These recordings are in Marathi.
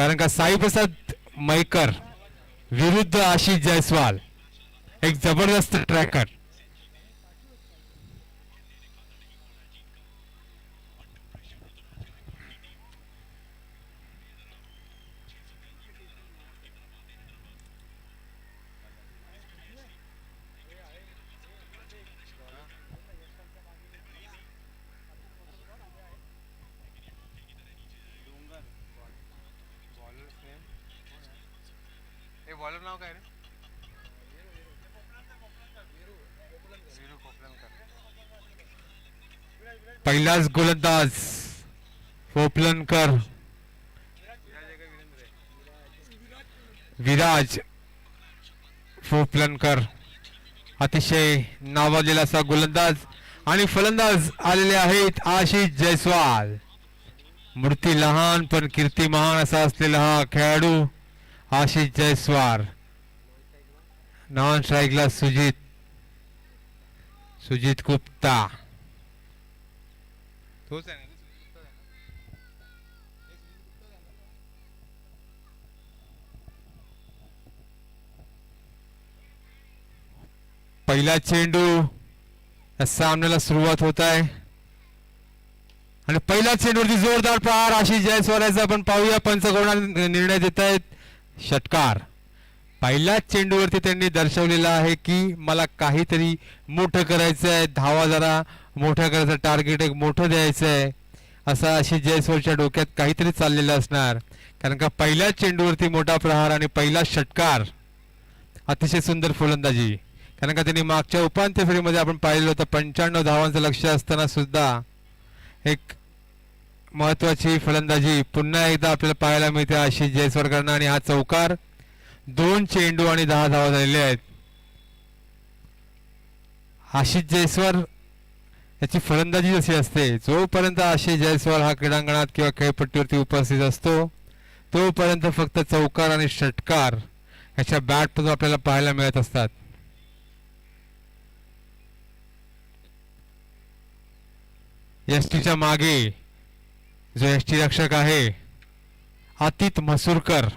कारण का साईप्रसाद मैकर विरुद्ध आशिष जयस्वाल, एक जबरदस्त ट्रॅकर. बॉलर नाव काय रे? पहिलाच गोलंदाज पोपलनकर, विराज पोपलनकर अतिशय नावाजलेला असा गोलंदाज. आणि फलंदाज आलेले आहेत आशिष जयस्वाल. मूर्ती लहान पण कीर्ती महान असा असलेला हा खेळाडू आशिष जयस्वाल. नॉन स्ट्राईकला सुजित गुप्ता. पहिला चेंडू या सामन्याला सुरुवात होत आहे आणि पहिल्या चेंडूवरती जोरदार प्रहार आशिष जयस्वाल याचा आपण पाहूया. पंचकर्णाने निर्णय देत आहेत षटकार. पहिल्याच चेंडूवरती त्यांनी दर्शवलेलं आहे की मला काहीतरी मोठं करायचं आहे, धावा जरा मोठ्या करायचं, टार्गेट एक मोठं द्यायचं आहे असं आशिष जयस्वालच्या डोक्यात काहीतरी चाललेलं असणार. कारण का पहिल्याच चेंडूवरती मोठा प्रहार आणि पहिला षटकार. अतिशय सुंदर फलंदाजी. कारण का त्यांनी मागच्या उपांत्य फेरीमध्ये आपण पाहिलेलं होतं 95 धावांचं लक्ष्य असताना सुद्धा एक महत्वाची फलंदाजी पुन्हा एकदा आपल्याला पाहायला मिळते आशिष जयस्वालकडनं. आणि हा चौकार, 2 चेंडू आणि 10 धावा झालेले आहेत. आशिष जयस्वाल याची फलंदाजी अशी असते, जोपर्यंत आशिष जयस्वाल हा क्रीडांगणात किंवा खेळपट्टीवरती उपस्थित असतो तोपर्यंत फक्त चौकार आणि षटकार याच्या बॅटमधून आपल्याला पाहायला मिळत असतात. एसटीच्या मागे जो एसटी रक्षक आहे अतित मसूरकर,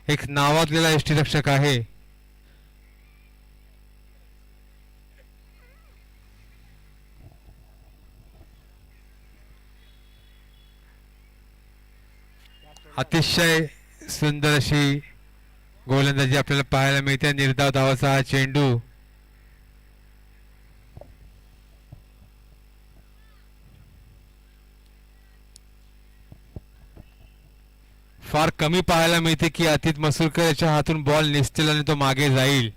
एक नावाजलेला एसटी रक्षक आहे. अतिशय सुंदर अशी गोलंदाजी आपल्याला पाहायला मिळते. निर्धाव धावाचा हा चेंडू फार कमी पाहायला मिळते की अतित मसूरकर याच्या हातून बॉल निसटेल आणि तो मागे जाईल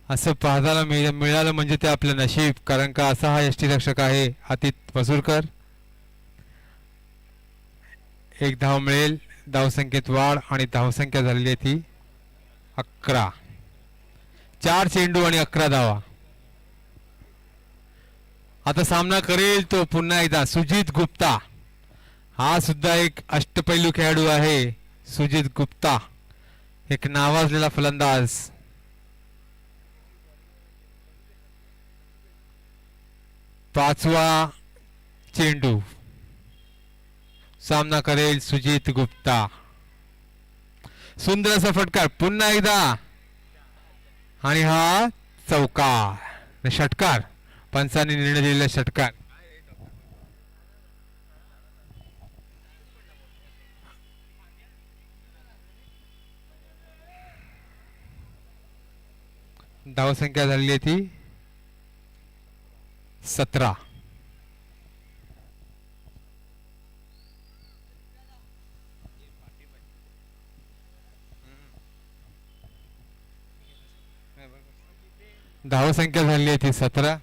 असं पाहायला मिळालं म्हणजे ते आपलं नशीब. कारण का असा हा यष्टीरक्षक आहे अतित मसूरकर. एक धाव मिळेल, धावसंख्येत वाढ आणि धावसंख्या झालेली आहे ती 11. 4 चेंडू आणि 11 धावा. आता सामना करेल तो पुन्हा एकदा सुजित गुप्ता. हा सुद्धा एक अष्टपैलू खेळाडू आहे. सुजित गुप्ता एक नावाजलेला फलंदाज. पाचवा चेंडू, सामना करेल सुजित गुप्ता. सुंदर असा फटकार पुन्हा एकदा आणि हा चौकार, षटकार. पंचांनी निर्णय दिलेला षटकार. धावसंख्या झालेली आहे ती 17. धावसंख्या झालेली आहे ती 17.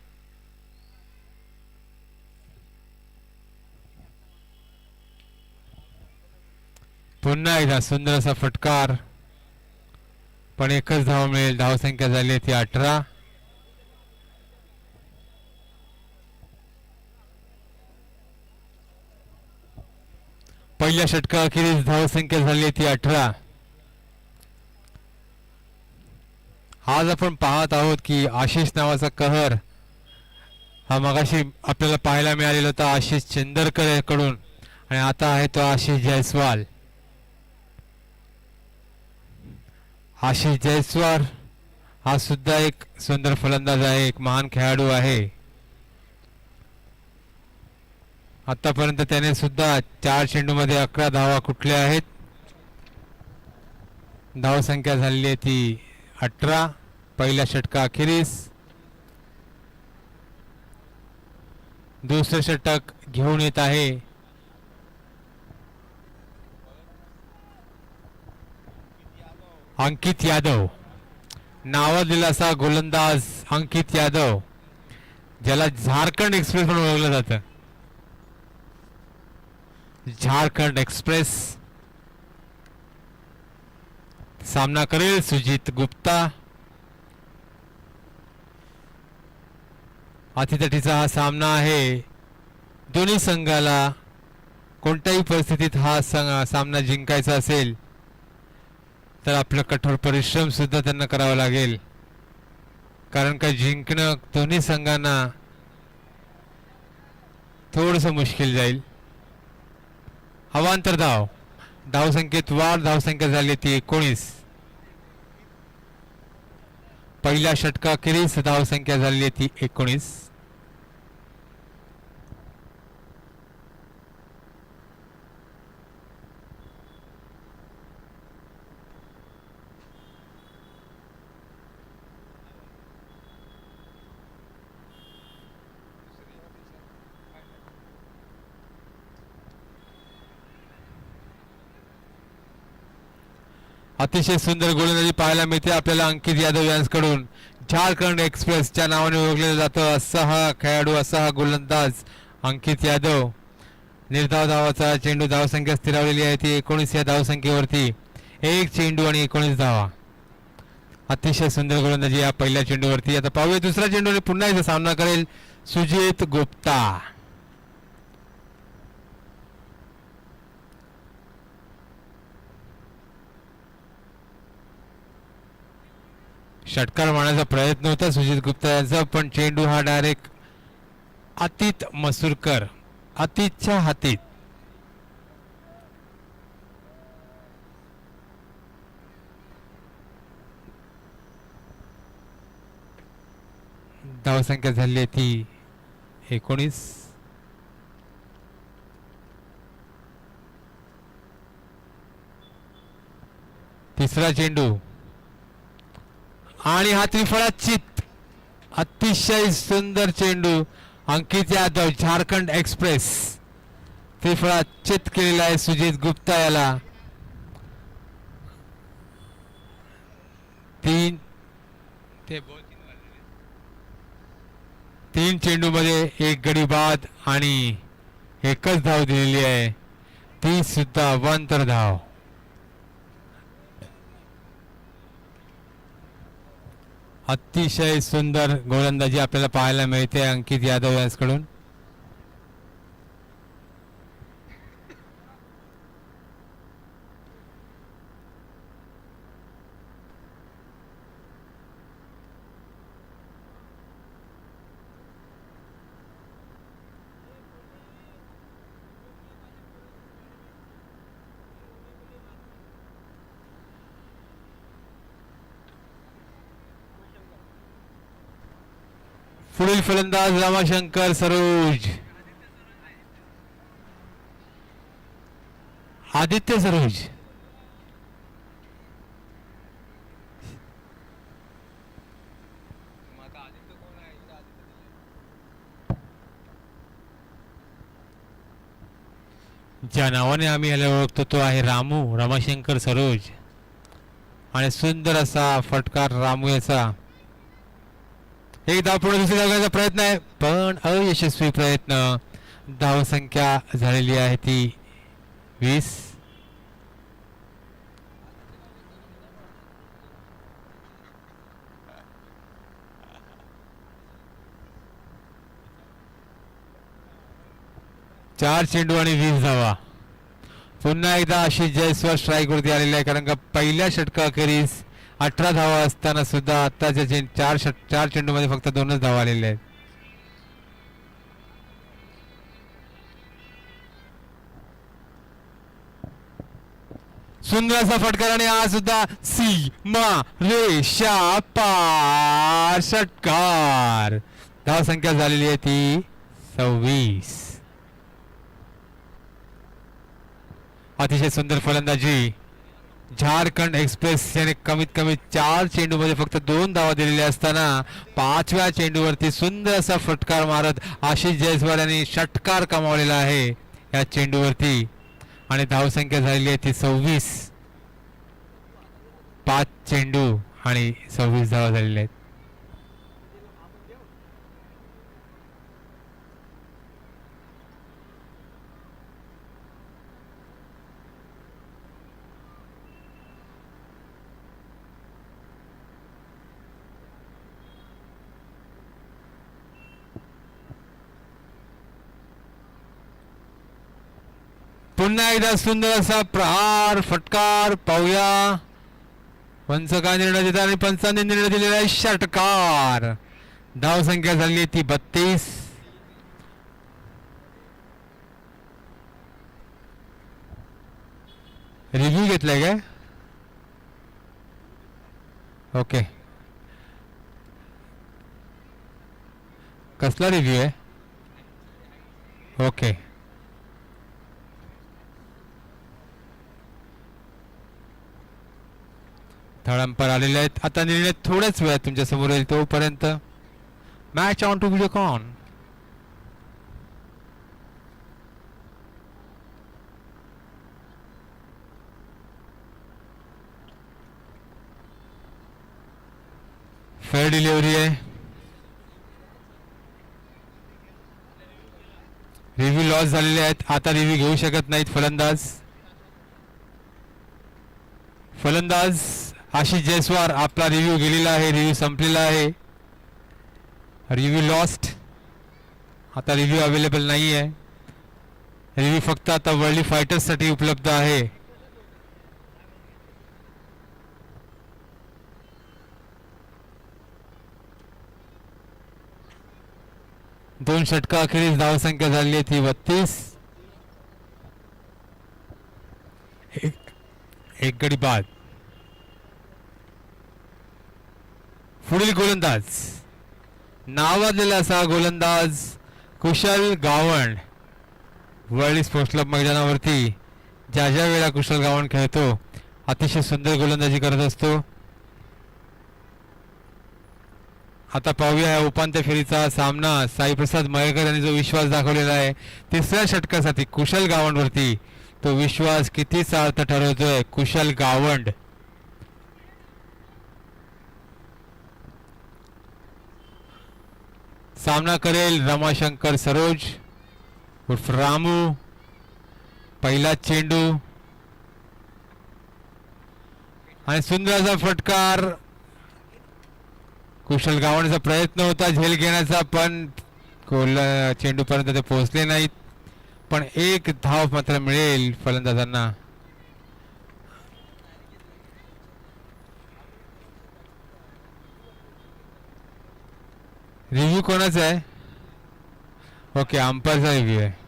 पुन्हा एकदा सुंदर असा फटकार पण एकच धाव मिळेल. धावसंख्या झाली आहे ती 18. पहिल्या षटकाअखेरीस धावसंख्या झाली आहे ती 18. आज आपण पाहत आहोत की आशिष नावाचा कहर हा मगाशी आपल्याला पाहायला मिळालेला होता आशिष चंदरकर कडून आणि आता आहे तो आशिष जयस्वाल. आशिष जयस्वाल हा सुद्धा एक सुंदर फलंदाज आहे, एक महान खेळाडू आहे. आतापर्यंत त्याने सुद्धा 4 चेंडूमध्ये 11 धावा कुठल्या आहेत. धावसंख्या झालेली आहे ती 18. पहिल्या षटका अखेरीस दुसरे षटक घेऊन येत आहे. अंकित यादव नावाजलेला असा गोलंदाज अंकित यादव, ज्याला झारखंड एक्सप्रेस म्हणून ओळखलं जातं. झारखंड एक्सप्रेस. सामना करेल सुजीत गुप्ता. अतितटीचा हा सामना आहे. दोन्ही संघाला कोणत्याही परिस्थितीत हा सामना जिंकायचा असेल तर आपलं कठोर परिश्रम सुद्धा त्यांना करावा लागेल, कारण का जिंकणं दोन्ही संघांना थोडंसं मुश्किल जाईल. अवांतर धाव, धावसंख्येत वाढ, धावसंख्या झाली ती 19. पहिल्या षटकाखेरीस धावसंख्या झाली ती 19. अतिशय सुंदर गोलंदाजी पाहायला मिळते आपल्याला अंकित यादव यांच्याकडून. झारखंड एक्सप्रेसच्या नावाने ओळखले जातं असा हा खेळाडू, असा हा गोलंदाज अंकित यादव. निर्धाव धावाचा चेंडू, धावसंख्या स्थिरावलेली आहे ती 19 या धावसंख्येवरती. 1 चेंडू आणि 19 धावा. अतिशय सुंदर गोलंदाजी या पहिल्या चेंडूवरती. आता पाहूया दुसरा चेंडू, पुन्हा एकदा सामना करेल सुजित गुप्ता. षटकार मारण्याचा प्रयत्न होता सुजित गुप्ता यांचा, पण चेंडू हा डायरेक्ट अतित मसूरकर, अतितच्या हातीत. धावसंख्या झाली आहे ती 19. तिसरा चेंडू आणि हा त्रिफळा चित. अतिशय सुंदर चेंडू अंकित यादव, झारखंड एक्सप्रेस. त्रिफळा चित केलेला आहे सुजित गुप्ता याला. 3 चेंडू मध्ये 1 गडी बाद आणि एकच धाव दिलेली आहे, ती सुद्धा अवांतर धाव. अतिशय सुंदर गोलंदाजी आपल्याला पाहायला मिळते अंकित यादव यांच्याकडून. पुढील फलंदाज रामाशंकर सरोज, आदित्य सरोज. ज्या नावाने आम्ही याला ओळखतो तो आहे रामू, रामाशंकर सरोज. आणि सुंदर असा फटकार रामू याचा. एक धाव पुढे दुसरी धाव प्रयत्न आहे, पण अयशस्वी प्रयत्न. धावसंख्या झालेली आहे ती 20. चार चेंडू आणि 20 धावा. पुन्हा एकदा आशिष जयस्वाल स्ट्राईक वरती आलेला आहे, कारण का पहिल्या षटकाखेरीस 18 धावा असताना सुद्धा आताच्या 4 चेंडू मध्ये फक्त 2च धावा आलेल्या आहेत. सुंदर असा फटकार आणि हा सुद्धा सीमा रेषा पार षटकार. धाव संख्या झालेली आहे ती 26. अतिशय सुंदर फलंदाजी. झारखंड एक्सप्रेस याने कमीत कमी 4 चेंडूमध्ये फक्त 2 धावा दिलेल्या असताना 5व्या चेंडूवरती सुंदर असा फटकार मारत आशिष जयस्वाल यांनी षटकार कमावलेला आहे या चेंडूवरती आणि धावसंख्या झालेली आहे ती 26. 5 चेंडू आणि 26 धावा झालेल्या आहेत. पुन्हा एकदा सुंदर असा प्रहार फटकार पाहूया. पंच काय निर्णय देतात आणि पंचांनी निर्णय दिलेला आहे षटकार. धाव संख्या झाली आहे ती 32. रिव्ह्यू घेतलाय काय? ओके. कसला रिव्ह्यू आहे? ओके. थर्ड अंपायर आलेले आहेत. आता निर्णय थोड्याच वेळात तुमच्या समोर येईल. तोपर्यंत match on to Videocon. Fair delivery आहे. रिव्ह्यू लॉस झालेले आहेत. आता रिव्ह्यू घेऊ शकत नाहीत फलंदाज आशिष जयस्वाल. आपला रिव्ह्यू गेलेला आहे. रिव्ह्यू संपलेला आहे. Review lost. आता रिव्ह्यू अवेलेबल नाही आहे. रिव्ह्यू फक्त आता वर्ल्ड फायटर्स साठी उपलब्ध आहे. दोन षटका अखेरीस धावसंख्या झाली आहे ती 32. एक गडी बाद. पुढील गोलंदाज नावाजलेला असा गोलंदाज कुशल गावंड. वर्ल्ड स्पोर्ट्स क्लब मैदानावरती ज्या ज्या वेळा कुशल गावंड खेळतो अतिशय सुंदर गोलंदाजी करत असतो. आता पाहूया या उपांत्य फेरीचा सामना. साईप्रसाद मयेकर यांनी जो विश्वास दाखवलेला आहे तिसऱ्या षटकासाठी कुशल गावंडवरती, तो विश्वास किती सार्थ ठरवतोय कुशल गावंड. सामना करेल रमाशंकर सरोज उर्फ रामू. पहिला चेंडू आणि सुंदर असा फटकार. कुशल गावंडचा प्रयत्न होता झेल घेण्याचा पण चेंडू पर्यंत ते पोहोचले नाहीत. पण एक धाव मात्र मिळेल फलंदाजांना. रिव्ह्यू कोणाचा आहे? ओके, अंपायरचा रिव्ह्यू आहे.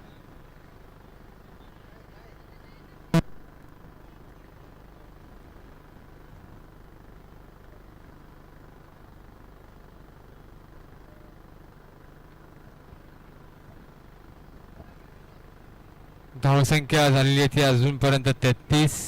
धावसंख्या झालेली आहे ती अजूनपर्यंत 33.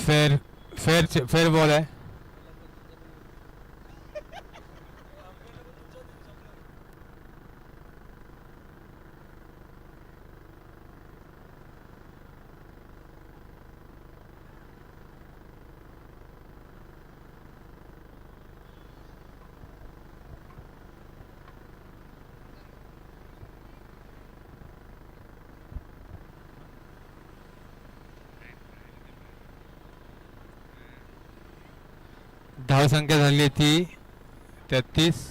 फेर फेर फेर बॉल आहे. धावसंख्या झाली ती 33.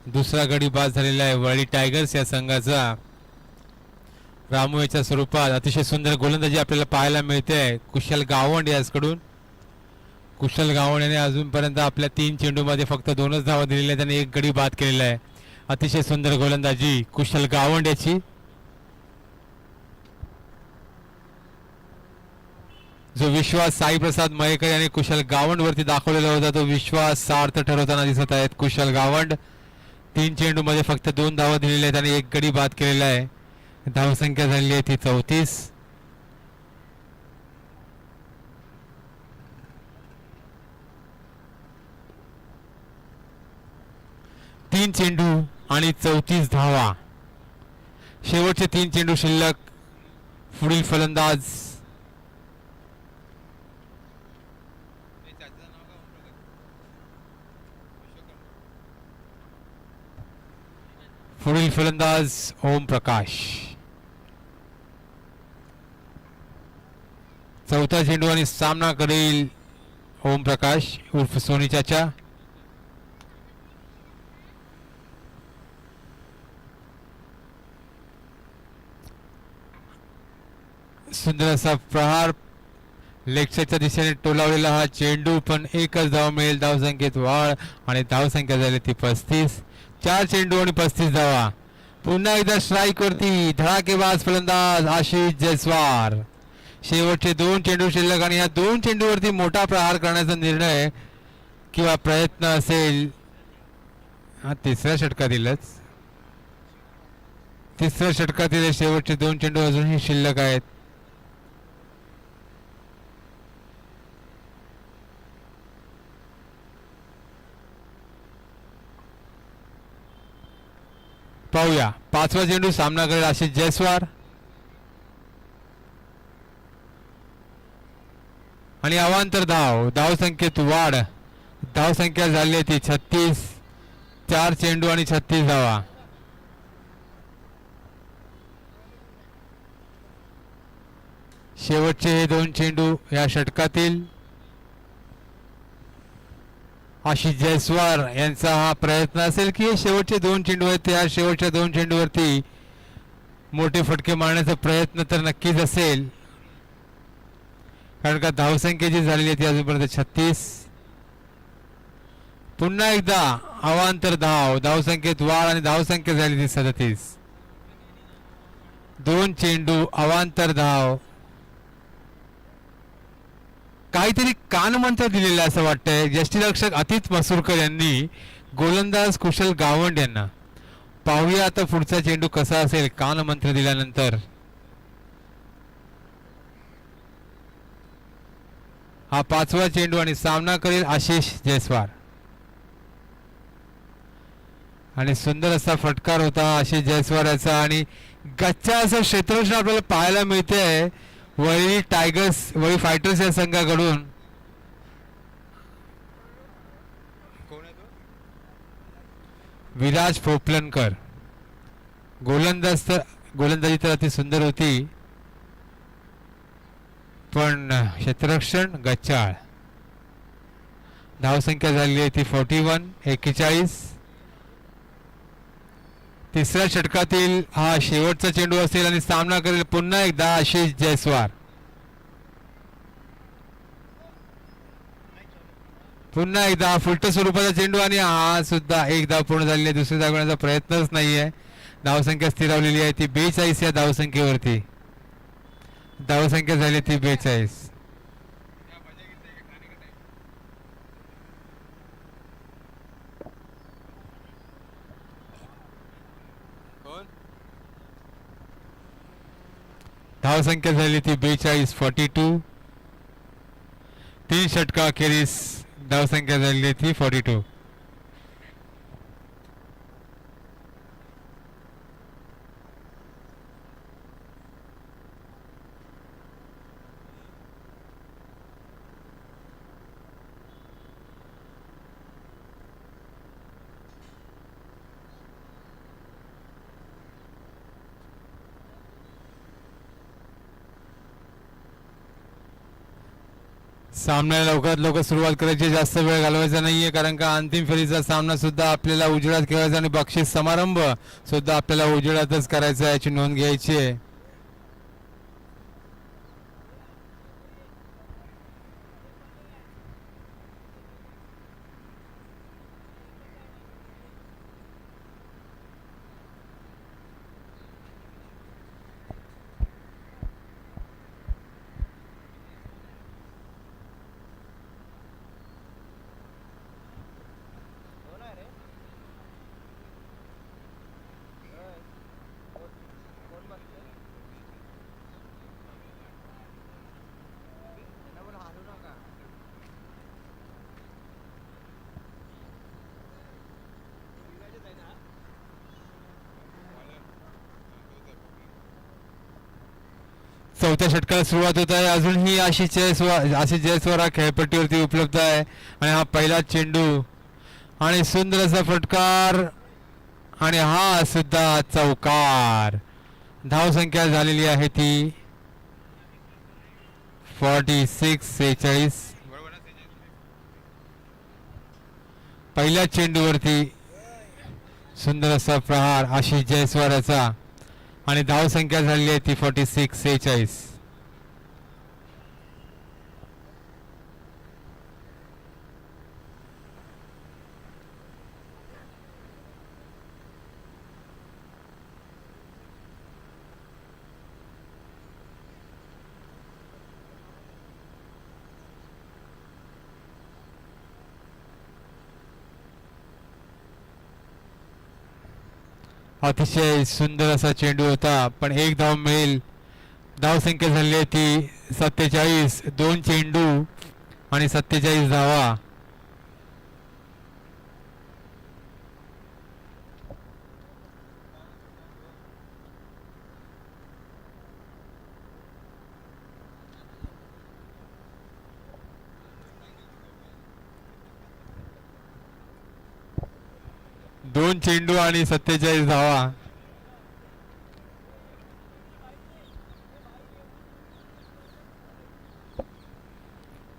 दुसरा गडी बाद झालेला आहे वरळी टायगर्स या संघाचा. रामू याच्या स्वरूपात अतिशय सुंदर गोलंदाजी आपल्याला पाहायला मिळते आहे कुशल गावंड याचकडून. कुशल गावंड याने अजूनपर्यंत आपल्या 3 चेंडूमध्ये फक्त 2च धावा दिलेल्या आहेत आणि 1 गडी बाद केलेला आहे. अतिशय सुंदर गोलंदाजी कुशल गावंड याची. जो विश्वास साईप्रसाद मयेकर यांनी कुशल गावंड वरती दाखवलेला होता तो विश्वास सार्थ ठरवताना दिसत आहेत कुशल गावंड. 3 चेंडूमध्ये फक्त 2 धावा दिलेल्या आहेत आणि 1 गडी बाद केलेला आहे. धावसंख्या झाली आहे ती 34. तीन चेंडू आणि 34 धावा. शेवटचे 3 चेंडू शिल्लक. पुढील फलंदाज ओम प्रकाश. चौथा चेंडू आणि सामना करेल ओम प्रकाश उर्फ सोनी चाचा. सुंदर असा प्रहार लेगच्या दिशेने टोलावलेला हा चेंडू पण 1च धाव मिळेल. धावसंख्येत वाढ आणि धावसंख्या झाली ती 35. 4 चेंडू आणि 35 धावा. पुन्हा एकदा स्ट्राईक वरती धडाकेबाज फलंदाज आशिष जयस्वाल. शेवटचे 2 चेंडू शिल्लक आणि या 2 चेंडूवरती मोठा प्रहार करण्याचा निर्णय किंवा प्रयत्न असेल. हा तिसऱ्या षटकातील शेवटचे 2 चेंडू अजूनही शिल्लक आहेत. पाहूया 5वा चेंडू सामना करेल आशिष जयस्वाल आणि अवांतर धावसंख्येत वाढ. धावसंख्या झाली ती 36. 4 चेंडू आणि 36 धावा. शेवटचे हे 2 चेंडू या षटकातील. आशिष जयस्वाल यांचा हा प्रयत्न असेल की शेवटचे 2 चेंडू आहेत त्या शेवटच्या 2 चेंडूवरती मोठे फटके मारण्याचा प्रयत्न तर नक्कीच असेल. कारण का धावसंख्या जी झालेली आहे ती अजूनपर्यंत 36. पुन्हा एकदा अवांतर धावसंख्येत वाढ आणि धावसंख्या झाली ती 37. 2 चेंडू अवांतर धाव. काहीतरी कानमंत्र दिलेला असं वाटतंय यष्टीरक्षक अतित मसूरकर यांनी गोलंदाज कुशल गावंड यांना. पाहूया आता पुढचा चेंडू कसा असेल कानमंत्र दिल्यानंतर. हा 5वा चेंडू आणि सामना करेल आशिष जयस्वाल. आणि सुंदर असा फटकार होता आशिष जयस्वाल याचा आणि गच्चा असं क्षेत्ररक्षण आपल्याला पाहायला मिळते वरळी टायगर्स वरळी फायटर्स या संघाकडून. विराज पोपलनकर. गोलंदाजी तर अति सुंदर होती पण क्षेत्ररक्षण गच्चाळ. धावसंख्या झाली आहे ती 41. तिसऱ्या षटकातील हा शेवटचा चेंडू असेल आणि सामना करेल पुन्हा एकदा आशिष जयस्वाल. पुन्हा एकदा हा फुलट स्वरूपाचा चेंडू आणि हा सुद्धा एक धाव पूर्ण झालेली आहे. दुसरी धाव प्रयत्नच नाहीये. धावसंख्या स्थिरावलेली आहे ती 42 या धावसंख्येवरती. धावसंख्या झाली ती 42. धावसंख्या झाली ती 42 42. 3 षटका अखेरीस धावसंख्या झाली ती 42. सामन्याला लवकरात लवकर सुरुवात करायची, जास्त वेळ घालवायचा नाहीये, कारण का अंतिम फेरीचा सामना सुद्धा आपल्याला उजेडात खेळायचा आणि बक्षीस समारंभ सुद्धा आपल्याला उजेडातच करायचा, याची नोंद घ्यायची आहे. चौथ्या षटकाला सुरुवात होत आहे. अजूनही आशिष जयस्वाल हा खेळपट्टीवरती उपलब्ध आहे आणि हा पहिला चेंडू आणि सुंदर असा फटकार आणि हा सुद्धा चौकार. धावसंख्या झालेली आहे ती 46-46. पहिल्या चेंडूवरती सुंदर असा प्रहार आशिष जयस्वाल याचा आणि धावसंख्या झालेली आहे ती 46-46. अतिशय सुंदर असा चेंडू होता, पण एक धाव मिळेल. धावसंख्या झाली आहे ती 47. 2 चेंडू आणि 47 धावा. दोन चेंडू आणि 47 धावा.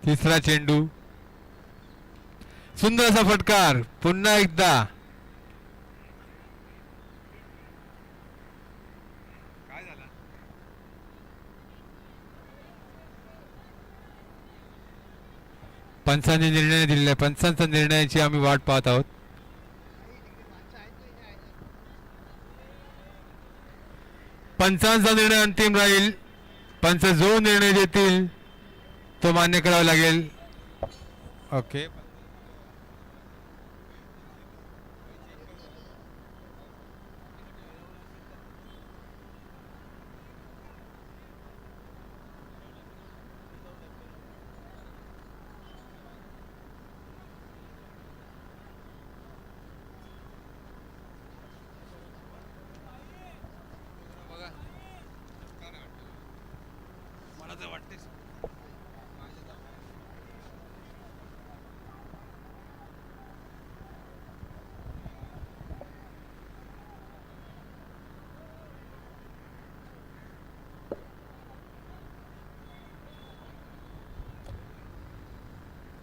तिसरा चेंडू, सुंदर असा फटकार पुन्हा एकदा. पंचांनी निर्णय दिलेला आहे. पंचांचा निर्णयाची आम्ही वाट पाहत आहोत. पंचांचा निर्णय अंतिम राहील. पंच जो निर्णय देतील तो मान्य करावा लागेल. ओके,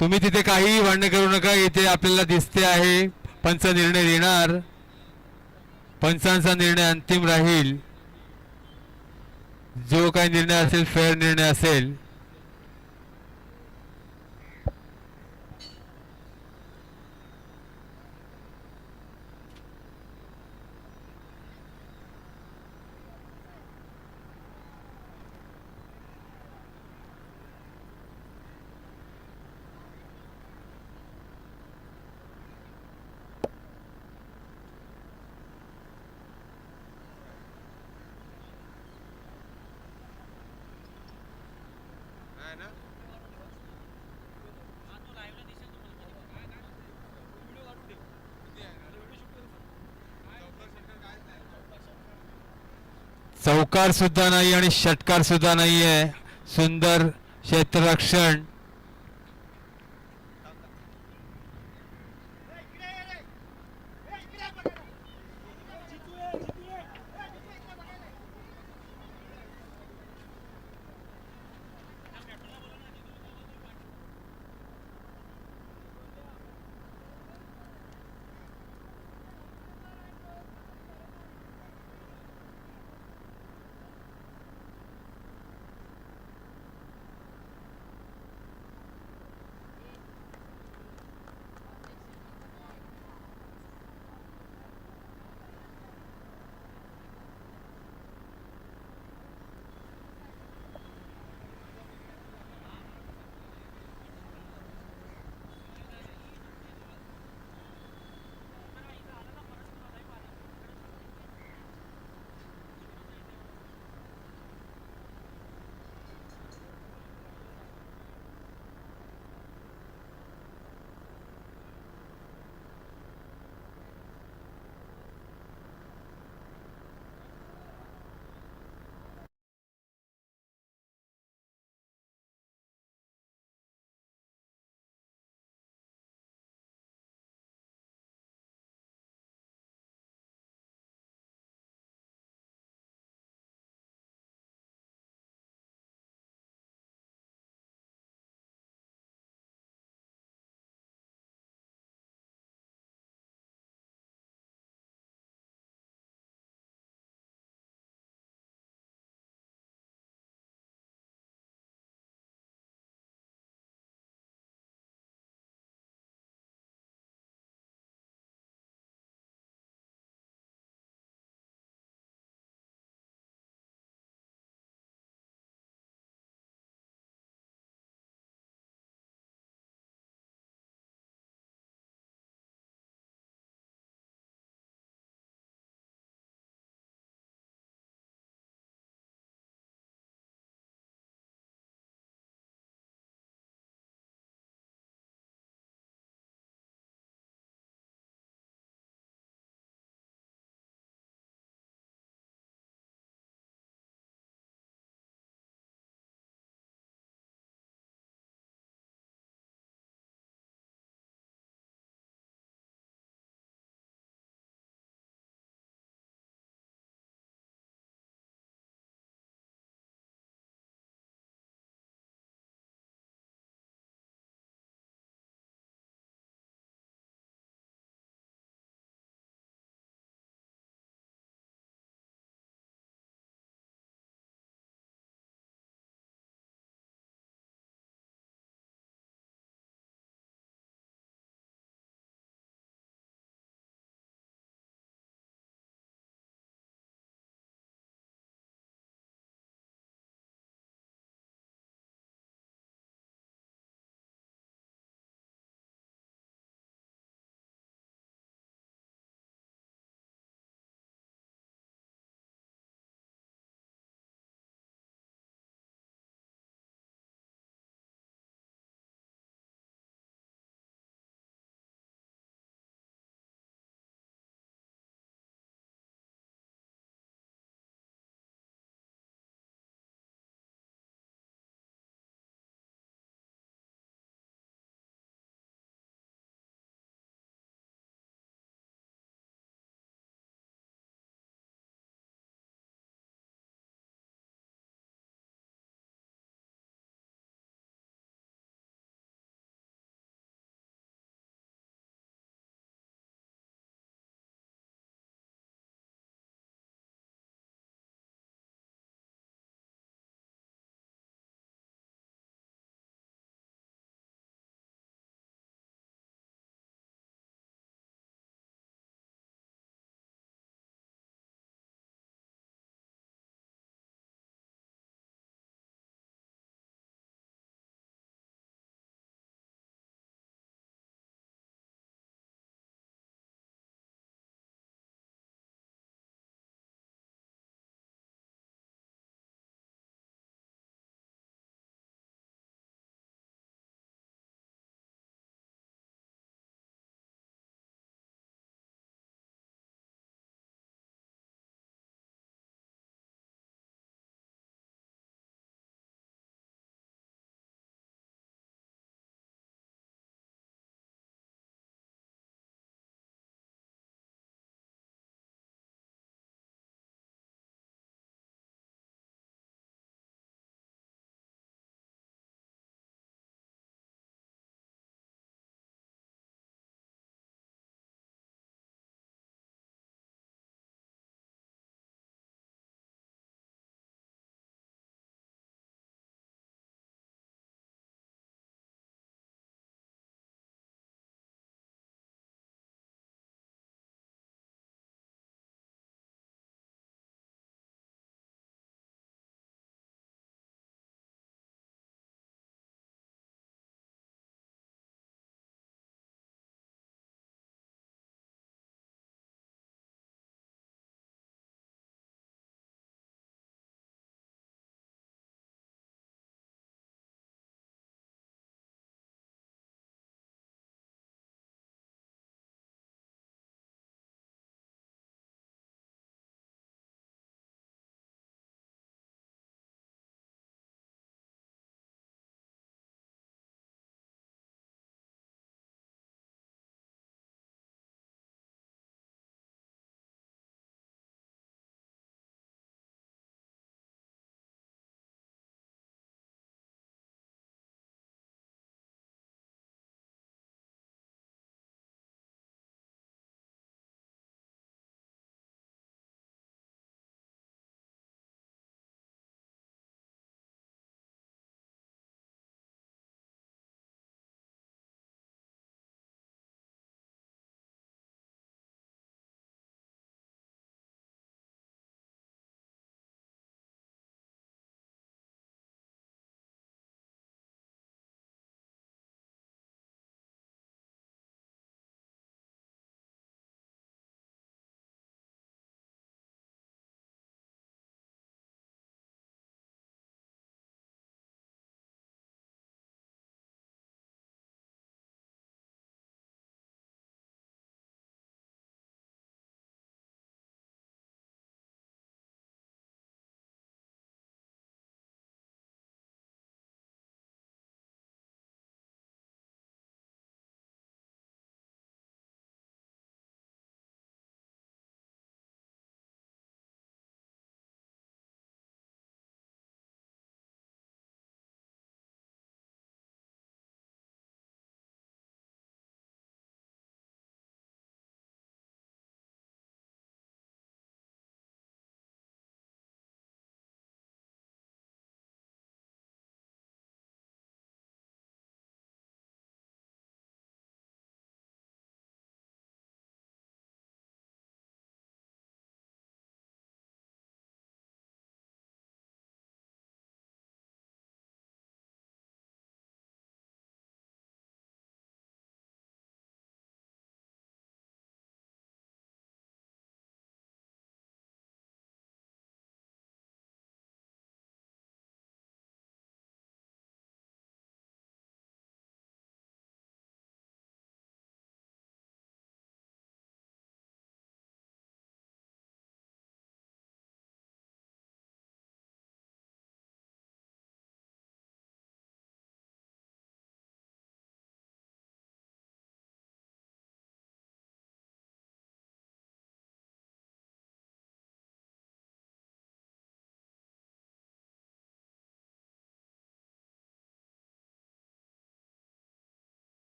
तुम्ही तिथे काही भांडण करू नका. इथे आपल्याला दिसते आहे पंच निर्णय देणार. पंचांचा निर्णय अंतिम राहील. जो काही निर्णय असेल फेअर निर्णय असेल. चौकार सुद्धा नाही आणि षटकार सुद्धा नाहीये. सुंदर क्षेत्ररक्षण.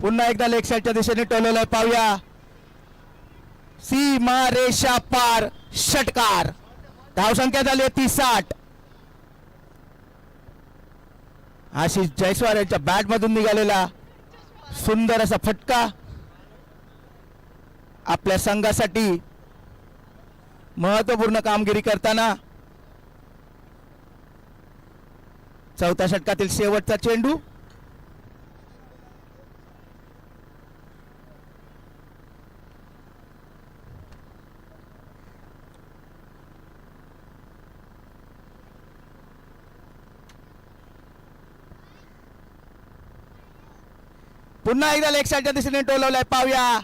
पुन्हा एकदा लेग साईडच्या दिशेने टोलवलंय, पाहूया. सीमा रेषा पार, षटकार. धावसंख्या झाली आहे 30-60. आशिष जयस्वाल यांच्या बॅट मधून निघालेला सुंदर असा फटका आपल्या संघासाठी महत्वपूर्ण कामगिरी करताना. चौथ्या षटकातील शेवटचा चेंडू. पुन्हा एकदा लेग साईडच्या दिशेने टोलवलाय, पाहूया.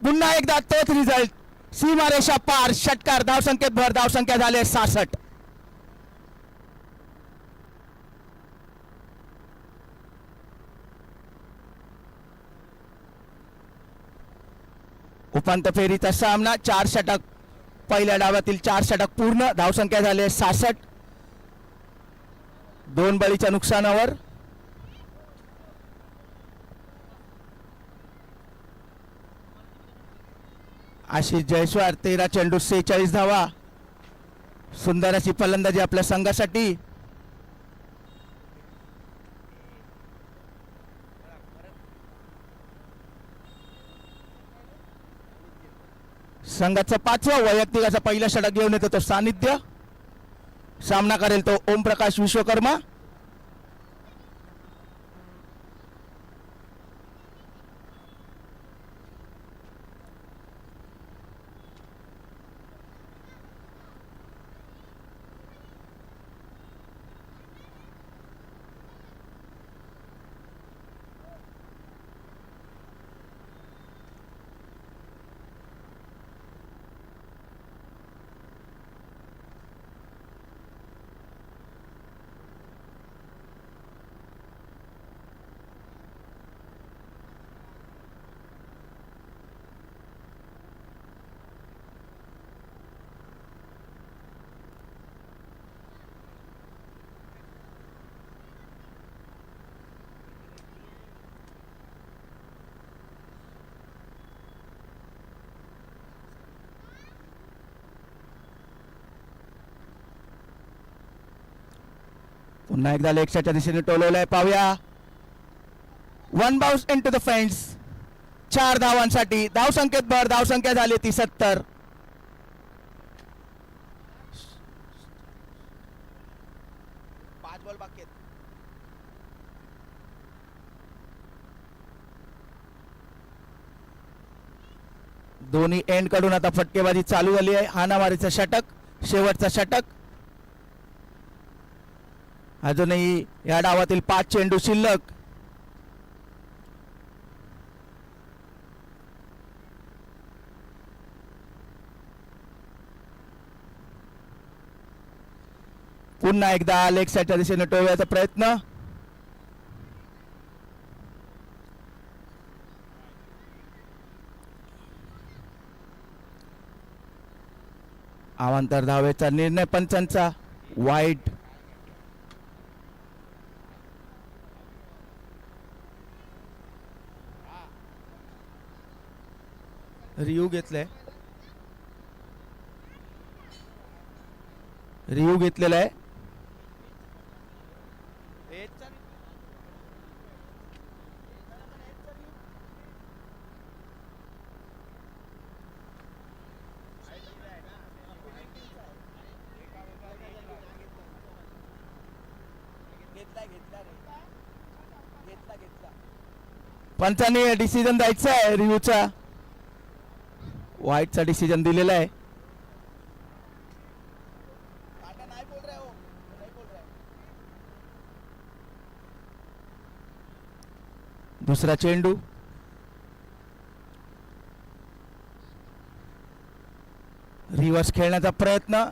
पुन्हा एकदा तोच रिझल्ट. सीमारेषा पार, षटकार. धावसंख्येत भर. धावसंख्या झाली 66. उपांत्य फेरीचा सामना. 4 षटक पहिल्या डावातील 4 षटक पूर्ण. धावसंख्या झाली 66. 2 बळीच्या नुकसानावर. आशिष जयस्वाल 13 चेंडू 46 धावा. सुंदर अशी फलंदाजी आपल्या संघासाठी. संघाचं 5वं वैयक्तिक असा पहिला षटक घेऊन येतो तो सानिध्य. सामना करेल तो ओमप्रकाश विश्वकर्मा. पुन्हा एकदा लेगच्या दिशेने टोलवलंय, पाहूया. 1 बाउन्स इनटू द फेन्स. 4 धावांसाठी. धावसंख्येत भर. धावसंख्या झाली 73. बॉल बाकी आहेत. दोन्ही एंड कडून आता फटकेबाजी चालू झाली आहे. हाणामारीचं षटक, शेवटचा षटक. अजूनही या डावातील 5 चेंडू शिल्लक. पुन्हा एकदा लेग साईडच्या दिशेने टोळण्याचा प्रयत्न. अवांतर धावेचा निर्णय पंचांचा. वाईट. रिव्ह्यू घेतलाय. रिव्ह्यू घेतलेला आहे. पंचांनी डिसिजन द्यायचा आहे रिव्ह्यूचा. वाईटचा डिसिजन दिलेला आहे. दुसरा चेंडू. रिव्हर्स खेळण्याचा प्रयत्न.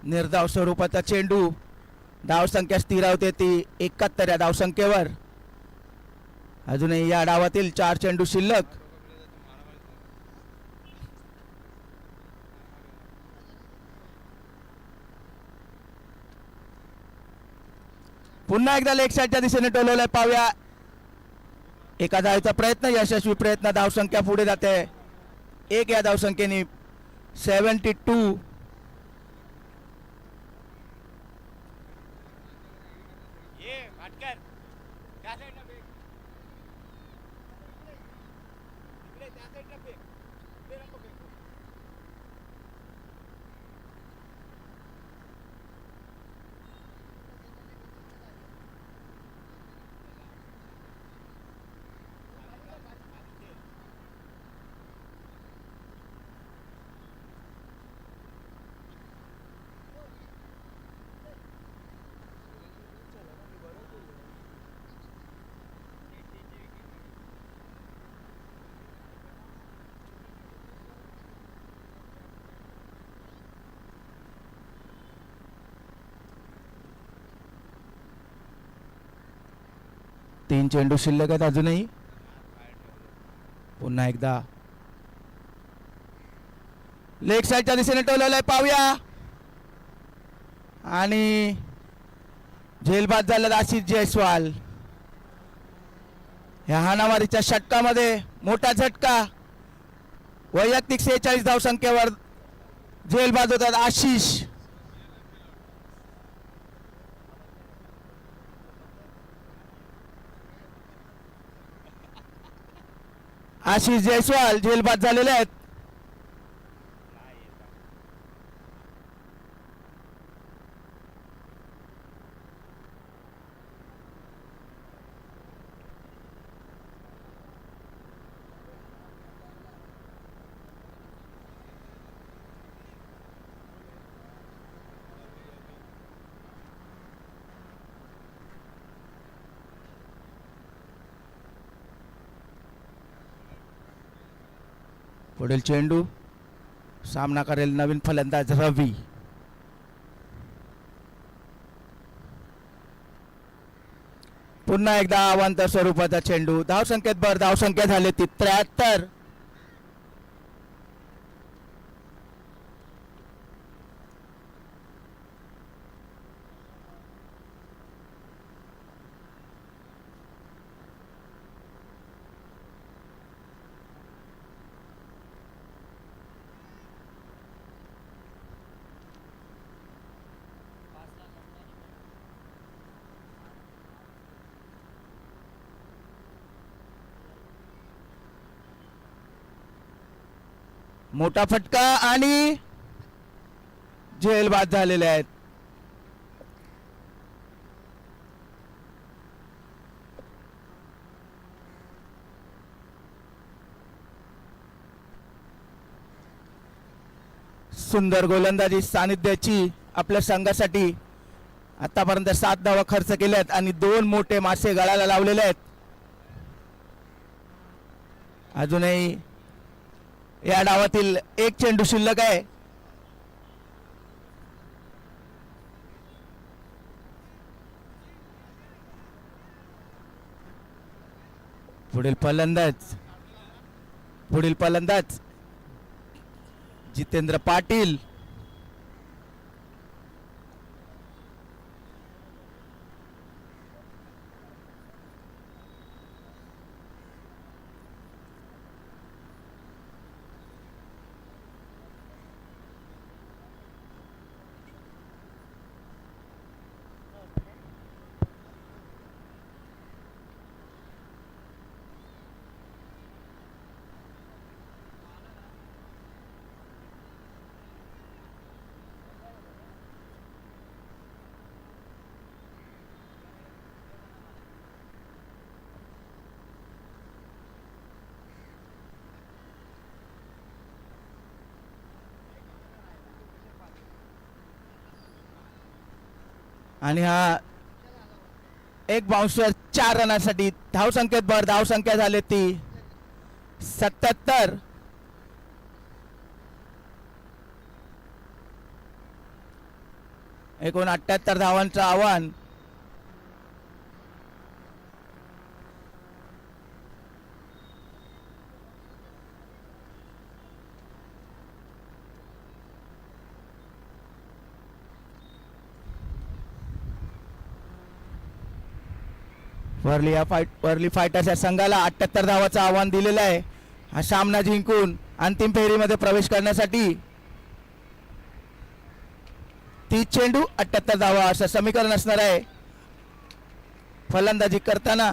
निर्धाव स्वरूपाचा चेंडू. धावसंख्या स्थिरावते ती 71 या धावसंख्येवर. अजूनही या डावातील 4 चेंडू शिल्लक. पुन्हा एकदा लेग साईडच्या दिशेने टोलवलाय. पाहूया एका धावेचा प्रयत्न, यशस्वी प्रयत्न. धावसंख्या पुढे जाते एक या धावसंख्येने 72. तीन चेंडू शिल्लक आहेत अजूनही. पुन्हा एकदा लेग साईडच्या दिशेने टोलवलाय. पाहूया आणि झेलबाद झाला आशिष जयस्वाल. ह्या हाणामारीच्या षटकामध्ये मोठा झटका. वैयक्तिक 46 धावसंख्येवर झेलबाद होतात आशिष. आशिष जयस्वाल झेलबाद झालेले आहेत. पुढील चेंडू सामना करेल नवीन फलंदाज रवी. पुन्हा एकदा अवांतर स्वरूपाचा चेंडू. धावसंख्येत भर. धावसंख्या झाली ती 73. मोठा फटका आणि झेलबाद झालेले आहेत. सुंदर गोलंदाजी सानिध्याची आपल्या संघासाठी आतापर्यंत 7 धावा खर्च केल्यात आणि 2 मोठे मासे गळाला लावलेले आहेत. अजूनही या डावातील एक चेंडू शिल्लक आहे. पुढील फलंदाज जितेंद्र पाटील. आणि हा एक बाउन्सर 4 रनासाठी. धावसंख्येत भर. धावसंख्या झाली ती 77. एकूण 78 धावांचं आव्हान. वर्ली फायटर्स या संघाला 78 धावाचं आव्हान दिलेलं आहे हा सामना जिंकून अंतिम फेरीमध्ये प्रवेश करण्यासाठी. 30 चेंडू 78 धावा असं समीकरण असणार आहे फलंदाजी करताना.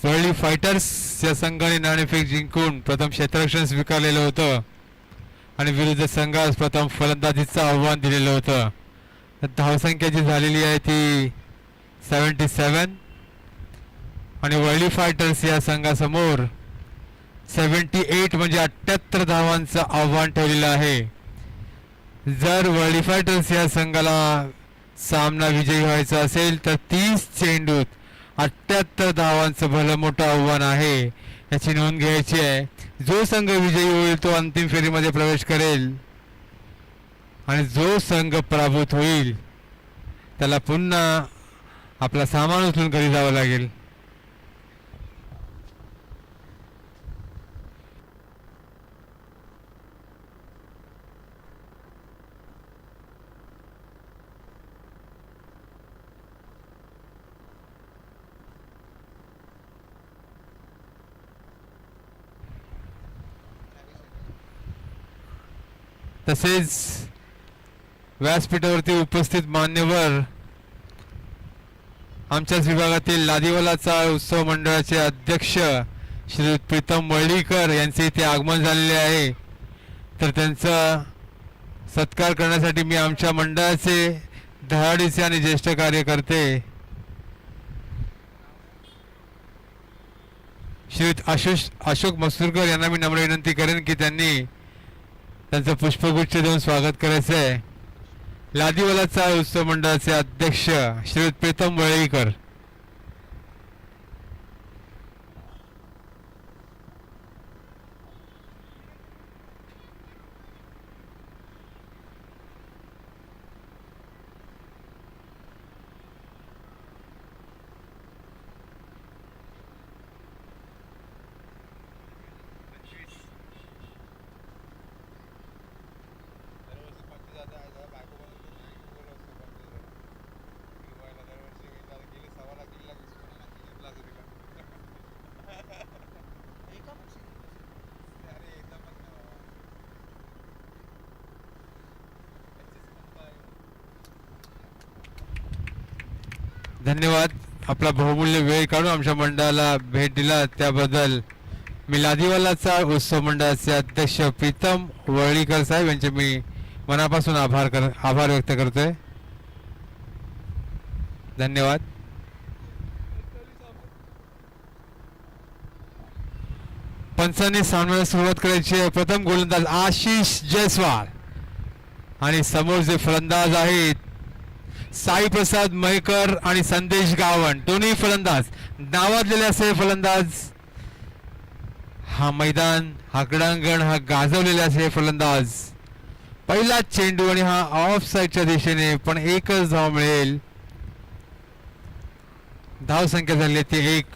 वर्ली फायटर्स या संघाने नाणेफेक जिंकून प्रथम क्षेत्ररक्षण स्वीकारलेलं होतं आणि विरुद्ध संघास प्रथम फलंदाजीचं आव्हान दिलेलं होतं. धावसंख्या जी झालेली आहे ती 77 आणि वर्ली फायटर्स या संघासमोर 78 म्हणजे 78 धावांचं आव्हान ठेवलेलं आहे. जर वर्ली फायटर्स या संघाला सामना विजयी व्हायचा असेल तर 30 चेंडूत 78 धावांचं भलं मोठं आव्हान आहे याची नोंद घ्यायची आहे. जो संघ विजयी होईल तो अंतिम फेरीमध्ये प्रवेश करेल आणि जो संघ पराभूत होईल त्याला पुन्हा आपला सामान उचलून घरी जावं लागेल. तसेच व्यासपीठावरती उपस्थित मान्यवर आमच्याच विभागातील लादीवालाचा उत्सव मंडळाचे अध्यक्ष श्री प्रीतम वळीकर यांचे इथे आगमन झालेले आहे. तर त्यांचा सत्कार करण्यासाठी मी आमच्या मंडळाचे धडाडीचे आणि ज्येष्ठ कार्यकर्ते श्री अशोक मसूरकर यांना मी नम्र विनंती करेन की त्यांनी त्यांचं पुष्पगुच्छ देऊन स्वागत करायचं आहे. लादीवालाचा उत्सव मंडळाचे अध्यक्ष श्री प्रीतम वळीकर. धन्यवाद. आपला बहुमूल्य वेळ काढून आमच्या मंडळाला भेट दिला त्याबद्दल मी लादीवालाचा उत्सव मंडळाचे अध्यक्ष प्रीतम वळीकर साहेब यांचे मी मनापासून आभार व्यक्त करतोय. धन्यवाद. पंचांनी सामन्याला सुरुवात करायची आहे. प्रथम गोलंदाज आशिष जयस्वाल आणि समोर जे फलंदाज आहेत साई प्रसाद मयकर आणि संदेश गावण दोन्ही फलंदाज नावाजलेले असे फलंदाज. हा मैदान हा क्रीडांगण हा गाजवलेले असे फलंदाज. पहिला चेंडू आणि हा ऑफ साईडच्या दिशेने पण एकच धाव मिळेल. धाव संख्या झाली ती 1.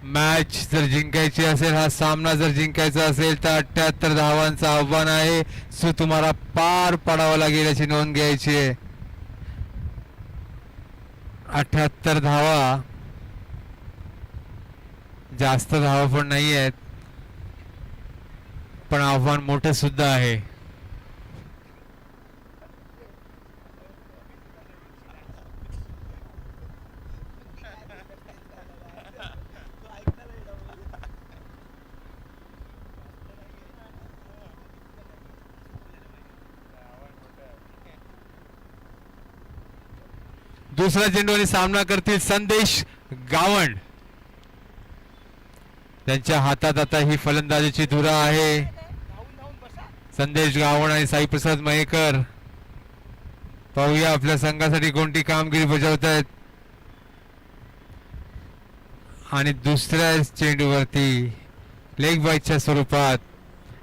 मॅच जर जिंकायची असेल हा सामना जर जिंकायचा असेल तर 78 धावांचं आव्हान आहे. सो तुम्हाला पार पाडावा लागेल याची नोंद घ्यायची आहे. 78 धावा जास्त धावा पण नाही आहेत पण आव्हान मोठे सुद्धा आहे. दुसरा चेंडू आणि सामना करतील संदेश गावण. त्यांच्या हातात आता ही फलंदाजीची धुरा आहे. संदेश गावण आणि साईप्रसाद मयेकर पाहूया आपल्या संघासाठी कोणती कामगिरी बजावत आहेत. आणि दुसऱ्या चेंडूवरती लेग बाईटच्या स्वरूपात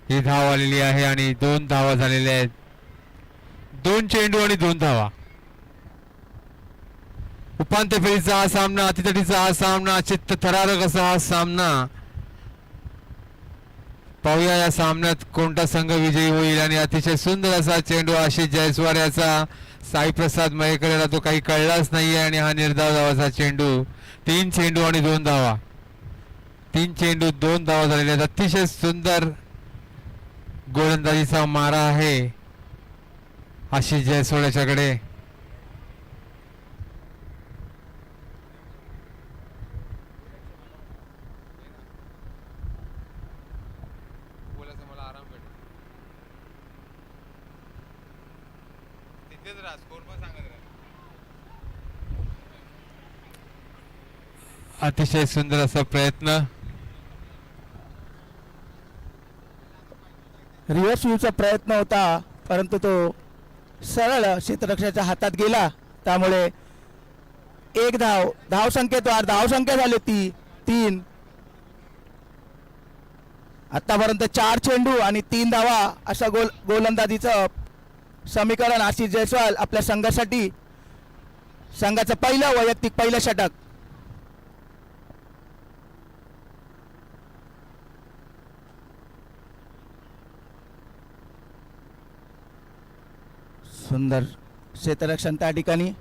ही धाव आलेली आहे आणि 2 धावा झालेल्या आहेत. 2 चेंडू आणि 2 धावा. उपांत्य फेरीचा हा सामना, अतितटीचा हा सामना, चित्त थरारक असा हा सामना. पाहूया या सामन्यात कोणता संघ विजयी होईल. आणि अतिशय सुंदर असा चेंडू आशिष जयस्वाल याचा साईप्रसाद मयेकर याला तो काही कळलाच नाहीये आणि हा निर्धाव धावाचा चेंडू. 3 चेंडू आणि 2 धावा. 3 चेंडू 2 धावा झालेल्या आहेत. अतिशय सुंदर गोलंदाजीचा मारा आहे आशिष जयस्वाल याच्याकडे. अतिशय सुंदर असा प्रयत्न. रिव्हर्स स्वीपचा प्रयत्न होता परंतु तो सरळ क्षेत्ररक्षकाच्या हातात गेला. त्यामुळे एक धाव संख्येद्वार धाव संख्या झाली ती 3. आतापर्यंत 4 चेंडू आणि 3 धावा अशा गोलंदाजीचं समीकरण आशिष जयस्वाल आपल्या संघासाठी. संघाचं पहिलं वैयक्तिक पहिलं षटक. सुंदर क्षेत्ररक्षण त्या ठिकाणी.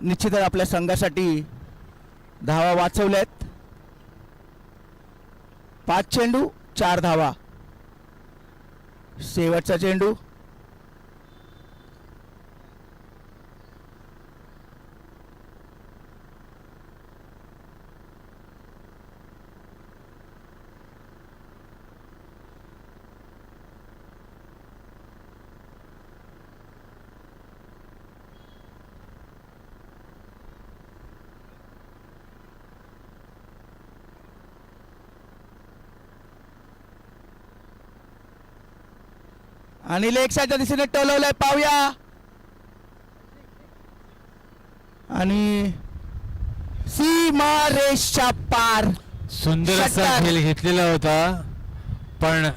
निश्चितच आपल्या संघासाठी धावा वाचवल्यात. 5 चेंडू 4 धावा. शेवटचा चेंडू. आणि लेग साईडच्या दिशेने टोलवलंय. पाहूया. आणि सीमारेषच्या पार. सुंदर असा झेल घेतलेला होता पण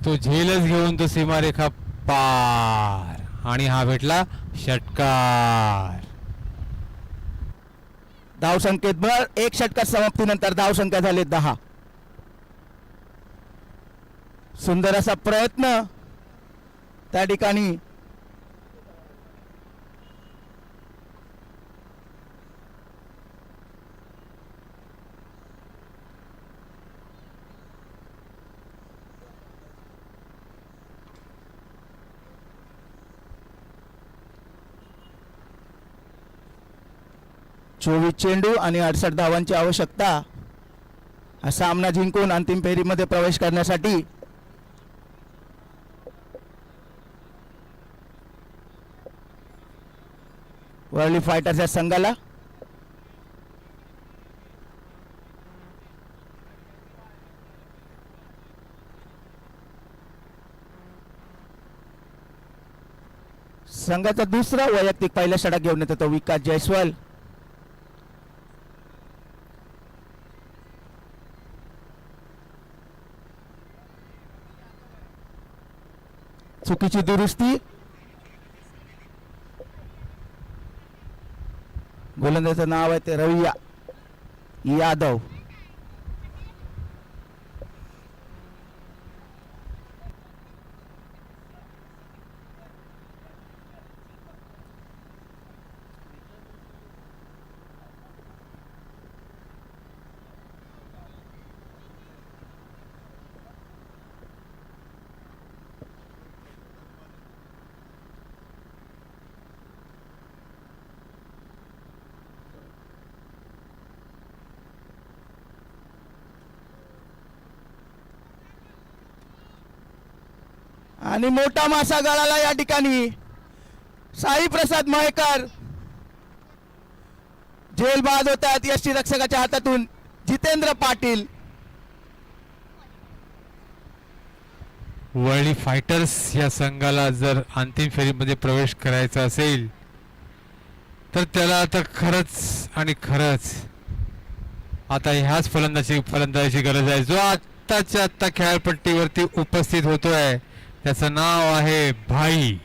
तो झेलच घेऊन तो सीमारेखा पार आणि हा भेटला षटकार. धावसंख्येत भर. 1 षटकार समाप्तीनंतर धावसंख्या झाली 10. सुंदर असा प्रयत्न त्या ठिकाणी. चोवीस चेंडू आणि 68 धावांची आवश्यकता हा सामना जिंकून अंतिम फेरीमध्ये प्रवेश करण्यासाठी. वर्ली फायटर्स या संघाला संघाचा दुसरा वैयक्तिक पहिला षटक घेऊन येतो तो विकास जयस्वाल. चुकीची दुरुस्ती. गोलंदाजाचं नाव आहे ते रवी यादव. आणि मोठा मासा गळाला या ठिकाणी. साईप्रसाद मयेकर झेल बाद होतात यष्टीरक्षकाच्या हातातून. जितेंद्र पाटील वर्ल्ड फायटर्स या संघाला जर अंतिम फेरीमध्ये प्रवेश करायचा असेल तर त्याला आता खरंच आणि खरंच आता ह्याच फलंदाजीची गरज आहे. जो आत्ताच्या आत्ता खेळपट्टीवरती उपस्थित होतोय त्याचं नाव आहे भाई.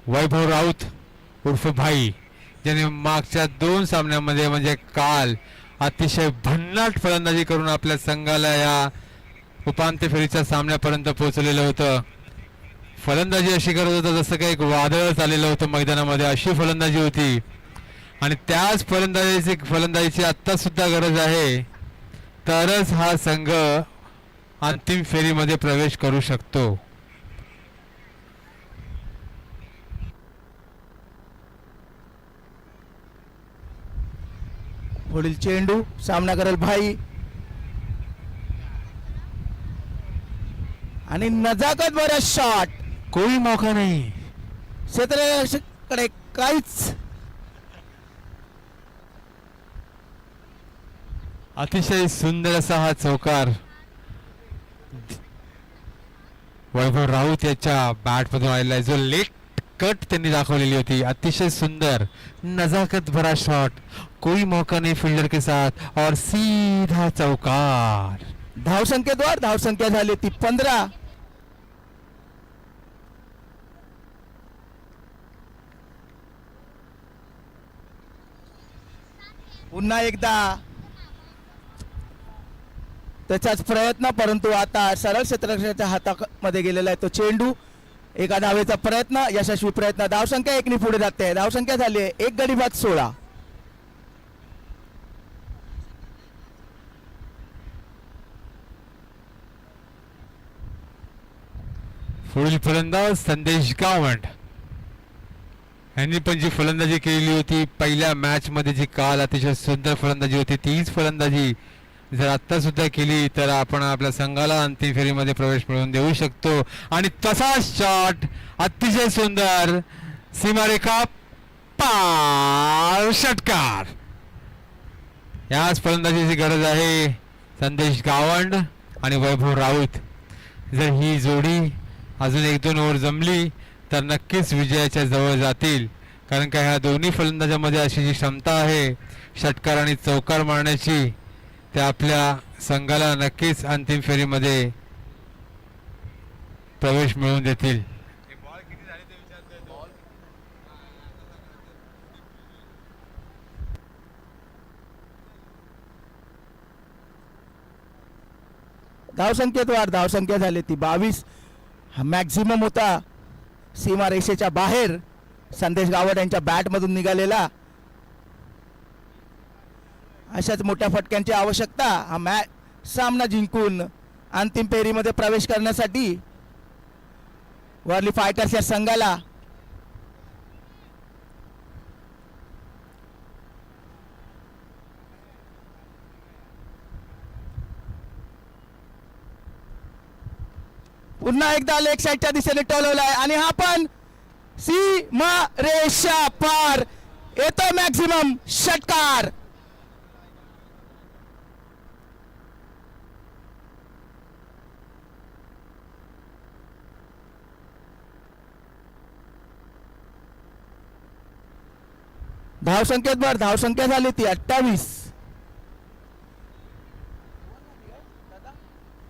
वैभव राऊत उर्फ भाई, ज्याने मागच्या 2 सामन्यांमध्ये म्हणजे काल अतिशय भन्नाट फलंदाजी करून आपल्या संघाला या उपांत्य फेरीच्या सामन्यापर्यंत पोहोचलेलं होतं. फलंदाजी अशी करत होतं जसं काही एक वादळच आलेलं होतं मैदानामध्ये, अशी फलंदाजी होती. आणि त्याच फलंदाजीची आत्ता सुद्धा गरज आहे, तरच हा संघ अंतिम फेरीमध्ये प्रवेश करू शकतो. पुढील चेंडू सामना करेल भाई आणि नजाकत बरं शॉट. कोई मौका नाही. क्षेत्ररक्षकाकडे काहीच. अतिशय सुंदर असा हा चौकार वैभव राऊत याच्या बॅट मधून आलेला आहे, जो लेट कट त्यांनी दाखवलेली होती. अतिशय सुंदर नजाकत भरा शॉट, कोई मौका नहीं फील्डर के साथ और सीधा चौकार. धावसंख्येद्वार धावसंख्या झाली ती 15. पुन्हा एकदा त्याचाच प्रयत्न, परंतु आता सरळ क्षेत्ररक्षकाच्या हातामध्ये गेलेला आहे तो चेंडू. एका धावेचा प्रयत्न, यशस्वी प्रयत्न. धावसंख्या 1 ने पुढे जाते. धावसंख्या झाली आहे 1 गडी बाद 16. पुढील फलंदाज संदेश गावंड यांनी पण जी फलंदाजी केलेली होती पहिल्या मॅच मध्ये, जी काल अतिशय सुंदर फलंदाजी होती, तीच फलंदाजी जर आता सुद्धा केली तर आपण आपल्या संघाला अंतिम फेरीमध्ये प्रवेश मिळवून देऊ शकतो. आणि तसा शॉट अतिशय सुंदर, सीमारेखा पार षटकार. याच फलंदाजीची गरज आहे संदेश गावंड आणि वैभव राऊत. जर ही जोडी अजून 1-2 ओव्हर जमली तर नक्कीच विजयाच्या जवळ जातील, कारण का ह्या दोन्ही फलंदाजांमध्ये अशी जी क्षमता आहे षटकार आणि चौकार मारण्याची, ते आपल्या संघाला नक्कीच अंतिम फेरीमध्ये प्रवेश मिळवून देतील. धावसंख्येद्वार धावसंख्या झाली ती 22. हा मॅक्झिमम होता सीमा रेषेच्या बाहेर संदेश गावड यांच्या बॅटमधून निघालेला. अशाच मोठ्या फटक्यांची आवश्यकता हा सामना जिंकून अंतिम फेरीमध्ये प्रवेश करण्यासाठी वर्ली फायटर्स या संघाला. पुन्हा एकदा लेग साईडच्या दिशेने टोलवलाय आणि हा पण सीमा रेषा पार येतो मॅक्झिमम षटकार. धावसंख्येवर धावसंख्या झाली ती 28.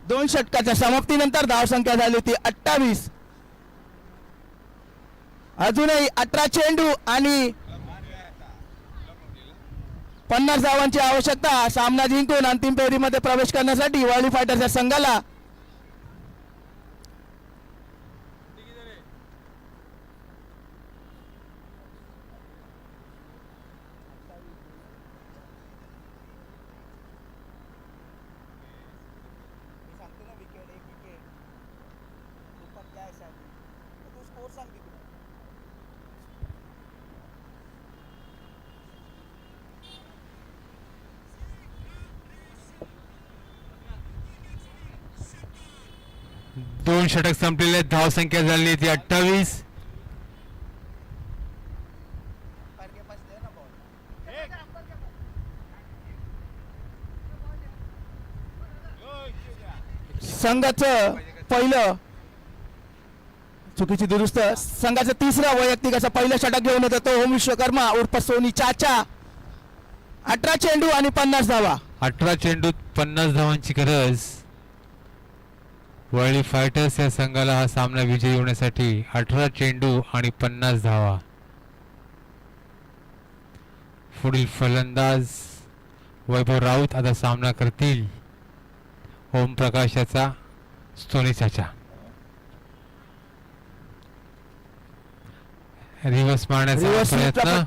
2 षटकाच्या समाप्तीनंतर धावसंख्या झाली ती 28. अजूनही 18 चेंडू आणि 50 धावांची आवश्यकता सामना जिंकून अंतिम फेरीमध्ये प्रवेश करण्यासाठी वर्ली फायटर्स या संघाला. दोन षटक संपलेले, धावसंख्या झाली ती 28. संघाचं पहिलं चुकीची दुरुस्त. संघाचं तिसरा वैयक्तिक असा पहिलं षटक घेऊन येतो तो ओम विश्वकर्मा उर्फ सोनी चाचा. 18 चेंडू आणि 50 धावा. 18 चेंडूत 50 धावांची गरज. वरळी फायटर्स या संघाला हा सामना विजयी होण्यासाठी 18 चेंडू आणि 50 धावा. पुढील फलंदाज वैभव राऊत आता सामना करतील ओम प्रकाशाचा सोनी चाचा. रिव्हर्स मारण्याचा रिव्हर्स प्रयत्न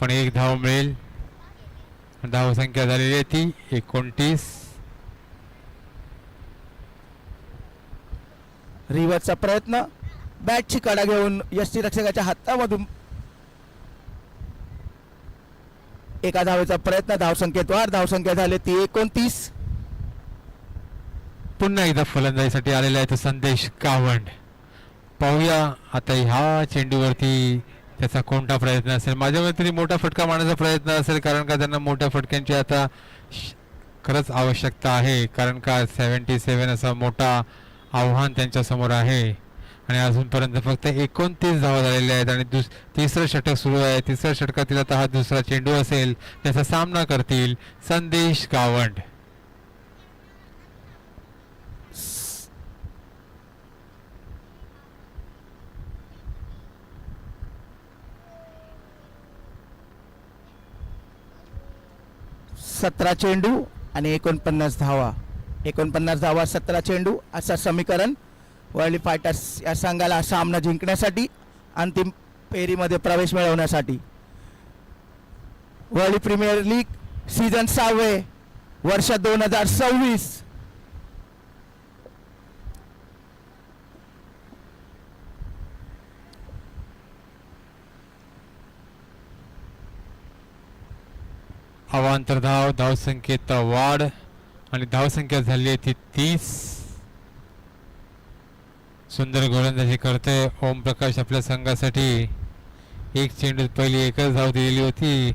पण एक धाव मिळेल. धाव संख्या झालेली आहे ती 29. रिव्हर्सचा प्रयत्न बॅटची कडा घेऊन यष्टीरक्षकाच्या हातामधून एका धावेचा प्रयत्न. धावसंख्येत वाढ. धावसंख्या झाली ती 29. पुन्हा एकदा फलंदाजीसाठी आलेला आहे तो संदेश गावंड. पाहूया आता ह्या चेंडूवरती त्याचा कोणता प्रयत्न असेल. माझ्या मते तरी मोठा फटका मारण्याचा प्रयत्न असेल कारण का त्यांना मोठ्या फटक्यांची आता खरंच आवश्यकता आहे. कारण का 77 असा मोठा आव्हान त्यांच्या समोर आहे आणि अजूनपर्यंत फक्त 29 धावा झालेल्या आहेत आणि तिसरं षटक सुरू आहे. तिसऱ्या षटकातील आता हा दुसरा चेंडू असेल. त्याचा सामना करतील संदेश गावंड. सतरा चेंडू आणि 49 धावा. 49 धावा 17 चेंडू असं समीकरण वरळी फायटर्स या संघाला सामना जिंकण्यासाठी अंतिम फेरीमध्ये प्रवेश मिळवण्यासाठी. वरळी प्रीमियर लीग सीझन 6 वर्ष 2026. अवांतर धाव. धावसंख्येत वाढ आणि धावसंख्या झाली आहे ती 30. सुंदर गोलंदाजी करतोय ओम प्रकाश आपल्या संघासाठी. एक चेंडूत पहिली एकच धाव दिलेली होती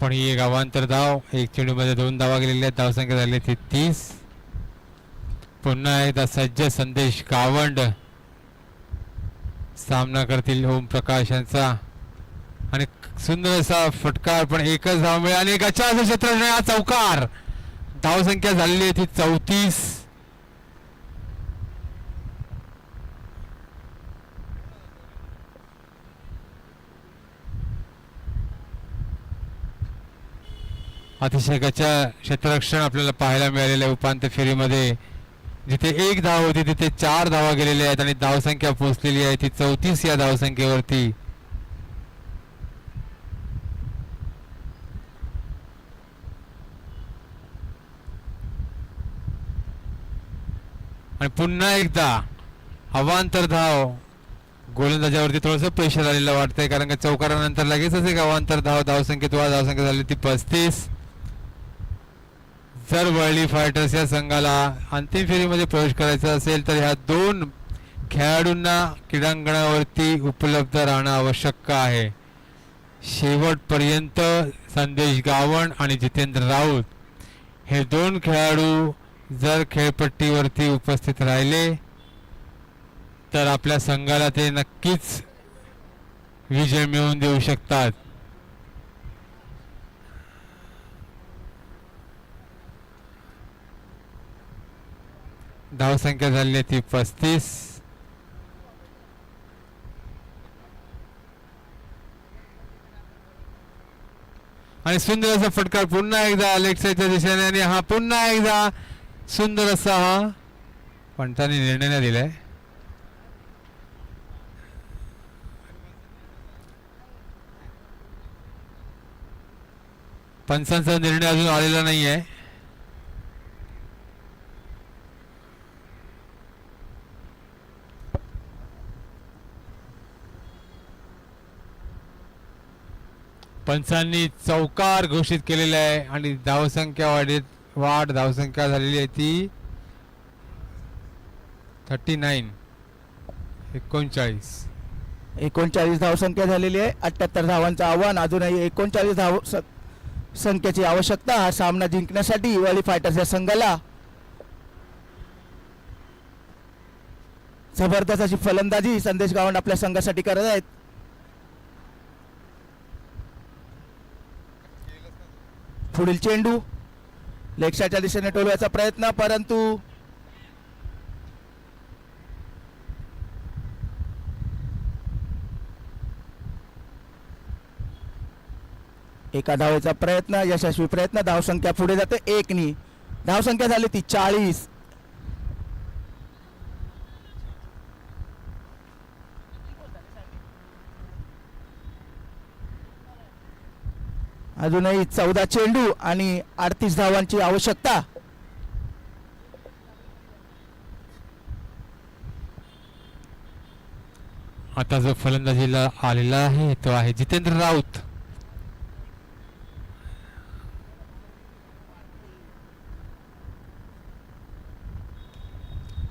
पण ही एक अवांतर धाव. एक चेंडूमध्ये 2 धावा गेलेल्या आहेत. धावसंख्या झाली आहे ती 30. पुन्हा एकदा सज्ज संदेश गावंड सामना करतील ओम प्रकाश यांचा आणि सुंदर असा फटकार पण एकच धाव मिळेल आणि एक अच्छा क्षेत्र चौकार. धावसंख्या झालेली आहे ती 34. अतिशय गच्चा क्षेत्ररक्षण आपल्याला पाहायला मिळालेलं आहे उपांत्य फेरीमध्ये. जिथे एक धाव होती तिथे 4 धावा गेलेल्या आहेत आणि धावसंख्या पोहोचलेली आहे ती 34 या धावसंख्येवरती. आणि पुन्हा एकदा अवांतर धाव. गोलंदाजावरती थोडंसं प्रेशर आलेलं वाटतंय कारण का चौकारानंतर लगेचच एक अवांतर धाव. धावसंख्येत धावसंख्या झाली ती 35. जर वरळी फायटर्स या संघाला अंतिम फेरीमध्ये प्रवेश करायचा असेल तर ह्या 2 खेळाडूंना क्रीडांगणावरती उपलब्ध राहणं आवश्यक आहे. शेवटपर्यंत संदेश गावंड आणि जितेंद्र राऊत हे 2 खेळाडू जर खेळपट्टीवरती उपस्थित राहिले तर आपल्या संघाला ते नक्कीच विजय मिळवून देऊ शकतात. धावसंख्या झाली आहे ती 35. आणि सुंदर असा फटकार पुन्हा एकदा अलेक्साच्या दिशेने आणि हा पुन्हा एकदा सुंदर असा हा पंचांनी निर्णय नाही दिलाय. पंचांचा निर्णय अजून आलेला नाहीये. पंचांनी चौकार घोषित केलेला आहे आणि धावसंख्या वाढ धावसंख्या झालेली आहे ती 39. 39 धावसंख्या झालेली आहे. 78 धावांचं आव्हान. अजूनही 39 धाव संख्येची आवश्यकता हा सामना जिंकण्यासाठी वरळी फायटर्स या संघाला. जबरदस्त अशी फलंदाजी संदेश गावंड आपल्या संघासाठी करत आहेत. पुढील चेंडू लेग साईडच्या दिशेने टोलवायचा प्रयत्न, परंतु एका धावेचा प्रयत्न, यशस्वी प्रयत्न. धावसंख्या पुढे जाते 1 नी. धावसंख्या झाली ती 40. अजूनही 14 चेंडू आणि 38 धावांची आवश्यकता. आता जो फलंदाजीला आलेला आहे तो आहे जितेंद्र राऊत.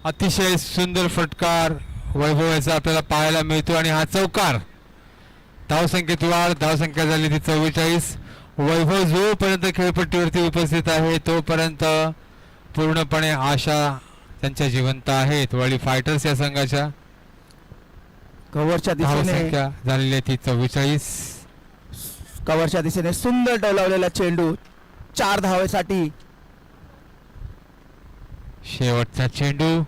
अतिशय सुंदर फटकार वैभव याचा आपल्याला पाहायला मिळतो आणि हा चौकार. धावसंख्येत वाढ, धावसंख्या झाली ती 44. वैभव जोपर्यंत खेळपट्टीवरती उपस्थित आहे तोपर्यंत पूर्णपणे आशा त्यांच्या जिवंत आहेत. वळी फायटर्स या संघाच्या कव्हरच्या दिशेने धावसंख्या झालेली आहे ती 44. कव्हरच्या दिशेने सुंदर डोलावलेला चेंडू 4 धावेसाठी. शेवटचा चेंडू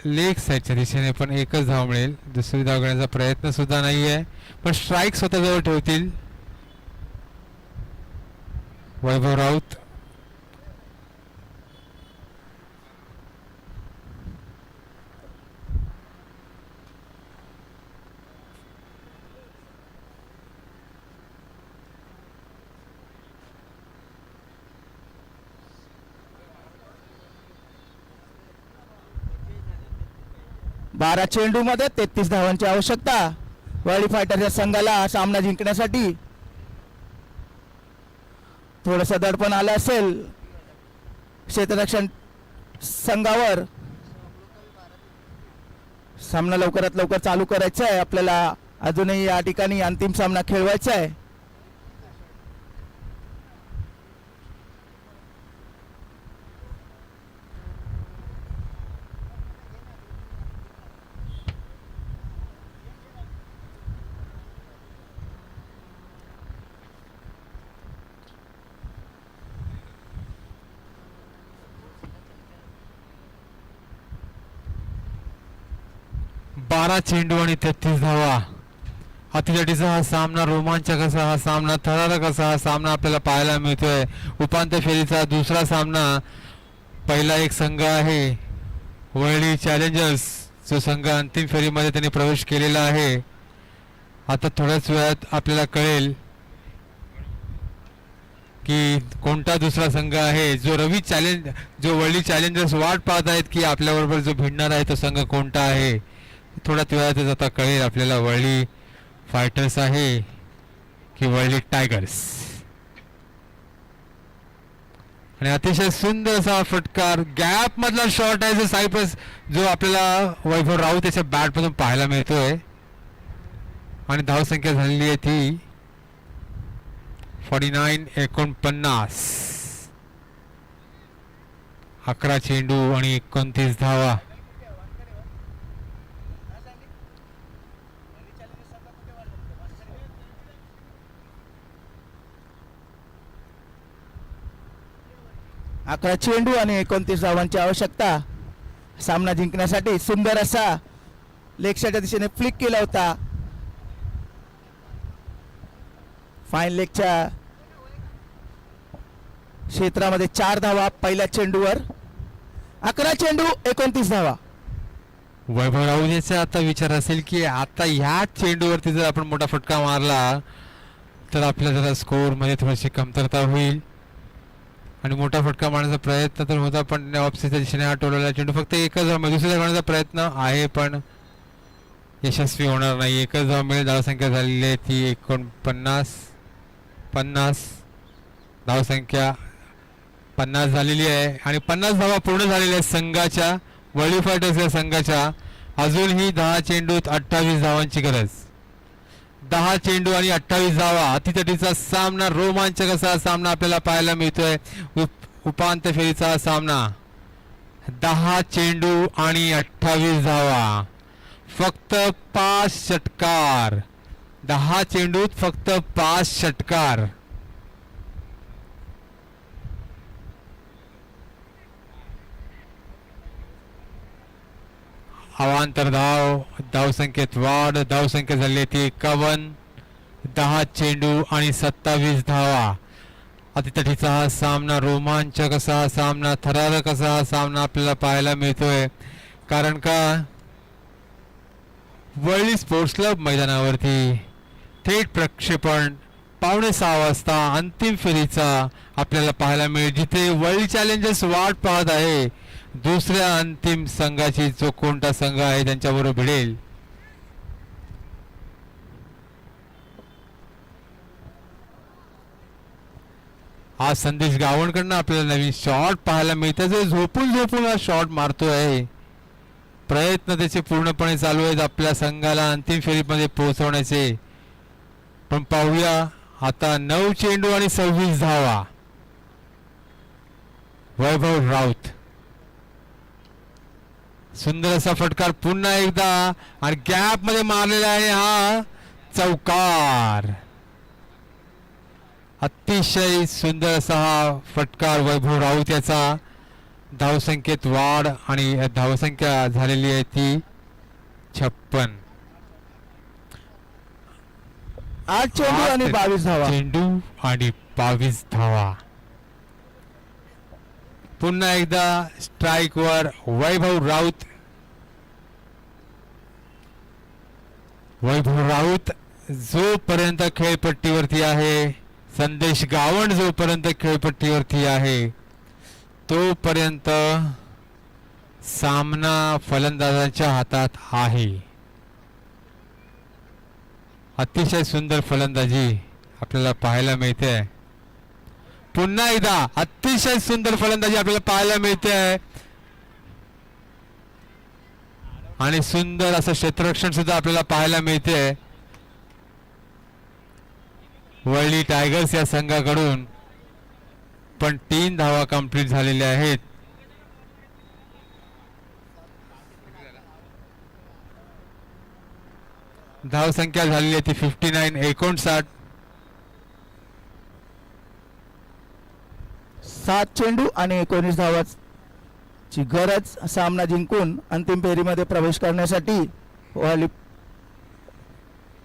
लेग साईडच्या दिशेने पण एकच धाव मिळेल. दुसरी धाव घेण्याचा प्रयत्न सुद्धा नाहीये, पण स्ट्राईक स्वतःजवळ ठेवतील वैभव राऊत. बारा चेंडू मध्ये 33 धावांची आवश्यकता वळी फायटरच्या संघाला हा सामना जिंकण्यासाठी. थोडस दडपण आलं असेल क्षेत्ररक्षण संघावर. सामना लवकरात लवकर चालू करायचा आहे आपल्याला. अजूनही या ठिकाणी अंतिम सामना खेळवायचा आहे. बारा चेंडू आणि 33 धावा. अतिजटीचा हा सामना, रोमांचक असा हा सामना, थरारक असा हा सामना आपल्याला पाहायला मिळतोय. उपांत्य फेरीचा दुसरा सामना. पहिला एक संघ आहे वरळी चॅलेंजर्स, जो संघ अंतिम फेरीमध्ये त्यांनी प्रवेश केलेला आहे. आता थोड्याच वेळात आपल्याला कळेल की कोणता दुसरा संघ आहे. जो वरळी चॅलेंजर्स वाट पाहत आहेत की आपल्याबरोबर जो भिडणार आहे तो संघ कोणता आहे. थोड्याच वेळातच आता कळेल आपल्याला वरळी फायटर्स आहे की वरळी टायगर्स. आणि अतिशय सुंदर असा फटकार, गॅप मधला शॉट आहे जो सायप्रस, जो आपल्याला वैभव राऊत त्याच्या बॅट मधून पाहायला मिळतोय. आणि धावसंख्या झालेली आहे ती 49. 11 चेंडू आणि 29 धावा. अकरा चेंडू आणि 29 धावांची आवश्यकता सामना जिंकण्यासाठी. सुंदर असा लेग साईडच्या दिशेने फ्लिक केला होता. फाईन लेगच्या क्षेत्रामध्ये 4 धावा पहिल्या चेंडूवर. 11 चेंडू 29 धावा. वैभव राऊत याचा आता विचार असेल की आता ह्या चेंडूवरती जर आपण मोठा फटका मारला तर आपल्या जरा स्कोअर मध्ये थोडीशी कमतरता होईल. आणि मोठा फटका मारण्याचा प्रयत्न तर होता, पण ऑफसाईडच्या दिशेने हा टोलवलेला चेंडू फक्त एकच धाव मिळेल. दुसऱ्या धावण्याचा प्रयत्न आहे पण यशस्वी होणार नाही. एकच धाव मिळेल. धावसंख्या झालेली आहे ती 49. धावसंख्या 50 झालेली आहे आणि 50 धावा पूर्ण झालेल्या आहेत संघाच्या, वरळी फायटर्स या संघाच्या. अजूनही 10 चेंडूत 28 धावांची गरज. 10 चेंडू आणि 28 धावा. अतितटीचा सामना, रोमांचक असा सामना आपल्याला पाहायला मिळतोय. उपांत्य फेरीचा सामना. 10 चेंडू आणि 28 धावा. फक्त 5 षटकार. 10 चेंडूत फक्त 5 षटकार. अवांतर धाव. धावसंख्येत वाढ. धावसंख्या झाली ती 51. 10 चेंडू आणि 27 धावा. अतितटीचा हा सामना, रोमांचक असा हा सामना, थरारक असा हा सामना आपल्याला पाहायला मिळतोय. कारण का वरळी स्पोर्ट्स क्लब मैदानावरती थेट प्रक्षेपण 5:45 वाजता अंतिम फेरीचा आपल्याला पाहायला मिळेल, जिथे वरळी चॅलेंजर्स वाट पाहत आहे दुसऱ्या अंतिम संघाची. जो कोणता संघ आहे त्यांच्याबरोबर भिडेल. हा संदेश गावणकडनं आपल्याला नवीन शॉट पाहायला मिळतं. जो झोपून झोपून हा शॉट मारतोय. प्रयत्न त्याचे पूर्णपणे चालू आहेत आपल्या संघाला अंतिम फेरीमध्ये पोहोचवण्याचे. पण पाहूया आता 9 चेंडू आणि 26 धावा. वैभव राऊत. सुंदर असा फटकार पुन्हा एकदा आणि गॅप मध्ये मारलेला आहे हा चौकार. अतिशय सुंदर असा हा फटकार वैभव राऊत याचा. धावसंख्येत वाढ आणि धावसंख्या झालेली आहे ती 56. 8 चेंडू आणि 22 धावा. चेंडू आणि 22 धावा. पुन्हा एकदा स्ट्राइक वर वैभव राऊत. वैभव राऊत जोपर्यंत खेळपट्टीवरती आहे, संदेश गावण जोपर्यंत खेळपट्टीवरती आहे, तोपर्यंत सामना फलंदाजांच्या हातात आहे. अतिशय सुंदर फलंदाजी आपल्याला पाहायला मिळते. पुन्हा एकदा अतिशय सुंदर फलंदाजी आपल्याला पाहायला मिळते आणि सुंदर असं क्षेत्ररक्षण सुद्धा आपल्याला पाहायला मिळते वरळी टायगर्स या संघाकडून. पण 3 धावा कंप्लीट झालेल्या आहेत. धाव संख्या झालेली आहे ती 59. 59. 7 चेंडू आणि 19 धावाची गरज सामना जिंकून अंतिम फेरीमध्ये प्रवेश करण्यासाठी वरळी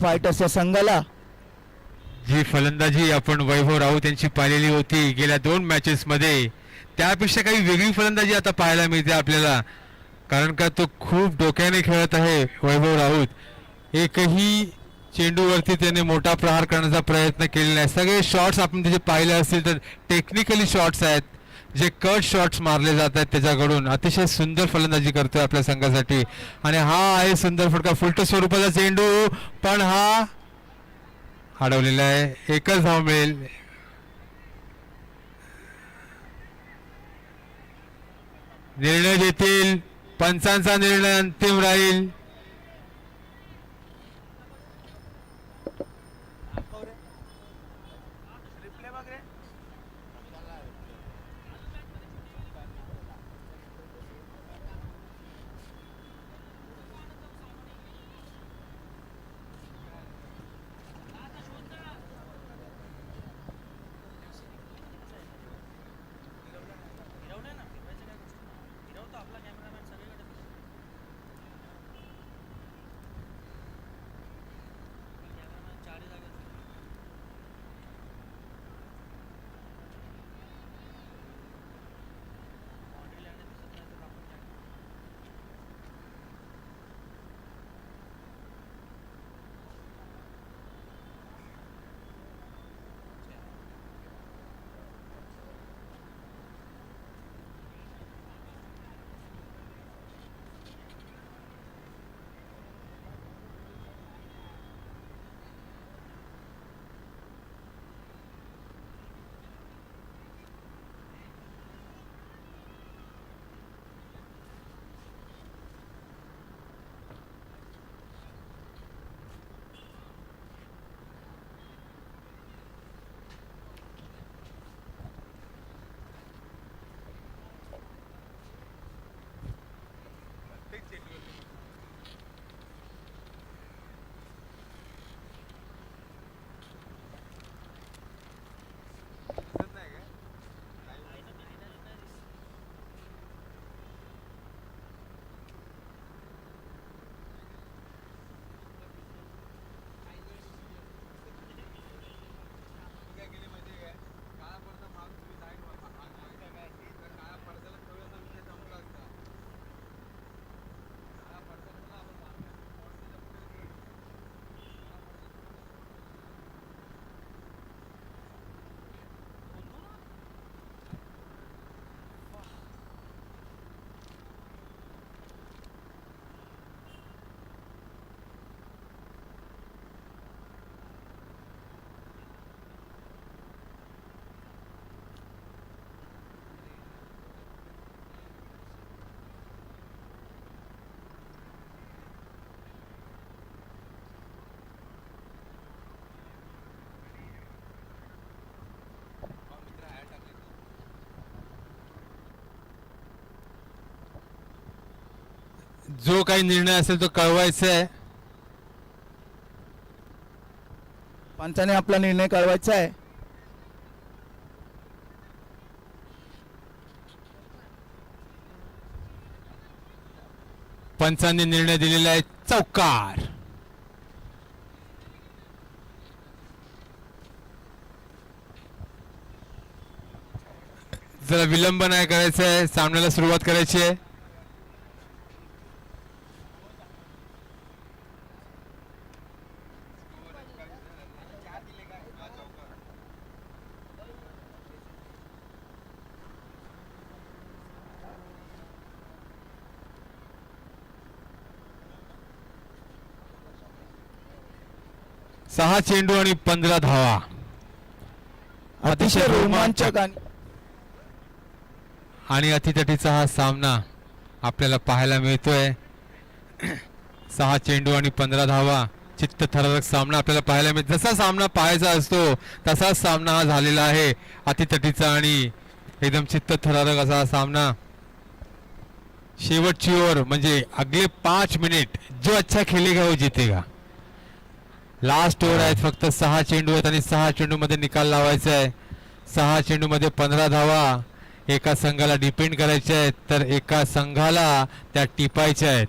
फायटर्स या संघाला. जी फलंदाजी आपण वैभव राऊत यांची पाहिलेली होती गेल्या 2 मॅचेस मध्ये, त्यापेक्षा काही वेगळी फलंदाजी आता पाहायला मिळते आपल्याला. कारण का तो खूप डोक्याने खेळत आहे वैभव राऊत. एकही चेंडूवरती त्याने मोठा प्रहार करण्याचा प्रयत्न केलेला आहे. सगळे शॉट्स आपण त्याचे पाहिले असतील तर टेक्निकली शॉट्स आहेत, जे कट शॉट्स मारले जात आहेत त्याच्याकडून. अतिशय सुंदर फलंदाजी करतोय आपल्या संघासाठी. आणि हा आहे सुंदर फटका, फुलटो स्वरूपाचा चेंडू, पण हा अडवलेला आहे. एकच धाव मिळेल. निर्णय देतील पंचांचा निर्णय अंतिम राहील. जो काही निर्णय असेल तो कळवायचा आहे. पंचाने आपला निर्णय कळवायचा आहे. पंचांनी निर्णय दिलेला आहे चौकार. जरा विलंब नाही करायचा आहे, सामन्याला सुरुवात करायची आहे. सहा चेंडू आणि 15 धावा. अतिशय रोमांचक आणि अतितटीचा हा सामना आपल्याला पाहायला मिळतोय. 6 चेंडू आणि 15 धावा, चित्तथरारक सामना आपल्याला पाहायला मिळतो. जसा सामना पाहायचा असतो तसाच सामना हा झालेला आहे. अतितटीचा आणि एकदम चित्तथरारक असा हा सामना. शेवटची ओव्हर म्हणजे अगले 5 मिनिट जो अच्छा खेलेगा वो जीतेगा. लास्ट ओव्हर आहेत, फक्त 6 चेंडू आहेत आणि 6 चेंडू मध्ये निकाल लावायचा आहे. 6 चेंडू मध्ये 15 धावा एका संघाला डिपेंड करायच्या आहेत, तर एका संघाला त्या टिपायच्या आहेत.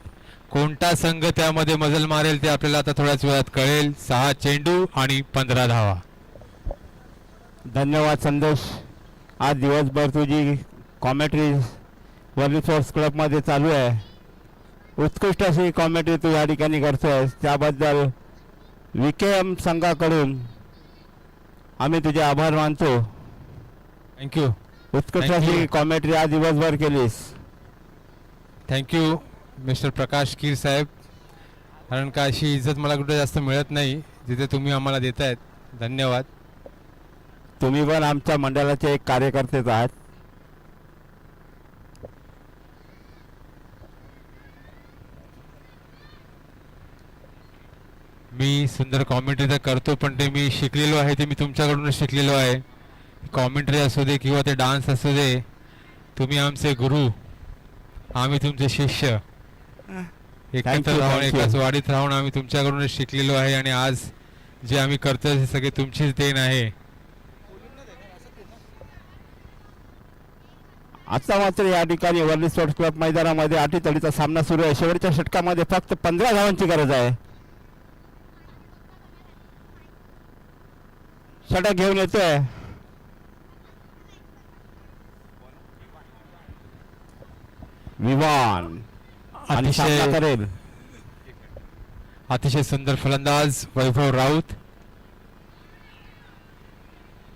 कोणता संघ त्यामध्ये मजल मारेल ते आपल्याला आता थोड्याच वेळात कळेल. 6 चेंडू आणि 15 धावा. धन्यवाद संदेश. आज दिवसभर तुझी कॉमेंट्री वर्ली स्पोर्ट्स क्लबमध्ये चालू आहे. उत्कृष्ट अशी कॉमेंट्री तू या ठिकाणी करतोय, त्याबद्दल विकेएम संघाकडून आम्ही तुझे आभार मानतो. थँक्यू. उत्कृष्ट Thank you. अशी कॉमेंट्री आज दिवसभर केलीस. थँक्यू मिस्टर प्रकाश कीर साहेब. कारण का अशी इज्जत मला कुठे जास्त मिळत नाही जिथे तुम्ही आम्हाला देतायत. धन्यवाद. तुम्ही पण आमच्या मंडळाचे एक कार्यकर्तेच आहात. मी सुंदर कॉमेंट्री तर करतो, पण ते मी शिकलेलो आहे, ते मी तुमच्याकडूनच शिकलेलो आहे. कॉमेंट्री असू दे किंवा ते डान्स असू दे, तुम्ही आमचे गुरु, आम्ही तुमचे शिष्य. एकत्र you, राहून thank you. एकाच वाडीत राहून आम्ही तुमच्याकडूनच शिकलेलो आहे आणि आज जे आम्ही करतोय हे सगळे तुमचीच देण आहे. आता मात्र या ठिकाणी वर्ली स्पोर्ट्स क्लब मैदानामध्ये अटीतडीचा सामना सुरू आहे. शेवटच्या षटकामध्ये फक्त 15 धावांची गरज आहे. षटक घेऊन येतोय विवान आणि सामना करेल अतिशय सुंदर फलंदाज वैभव राऊत.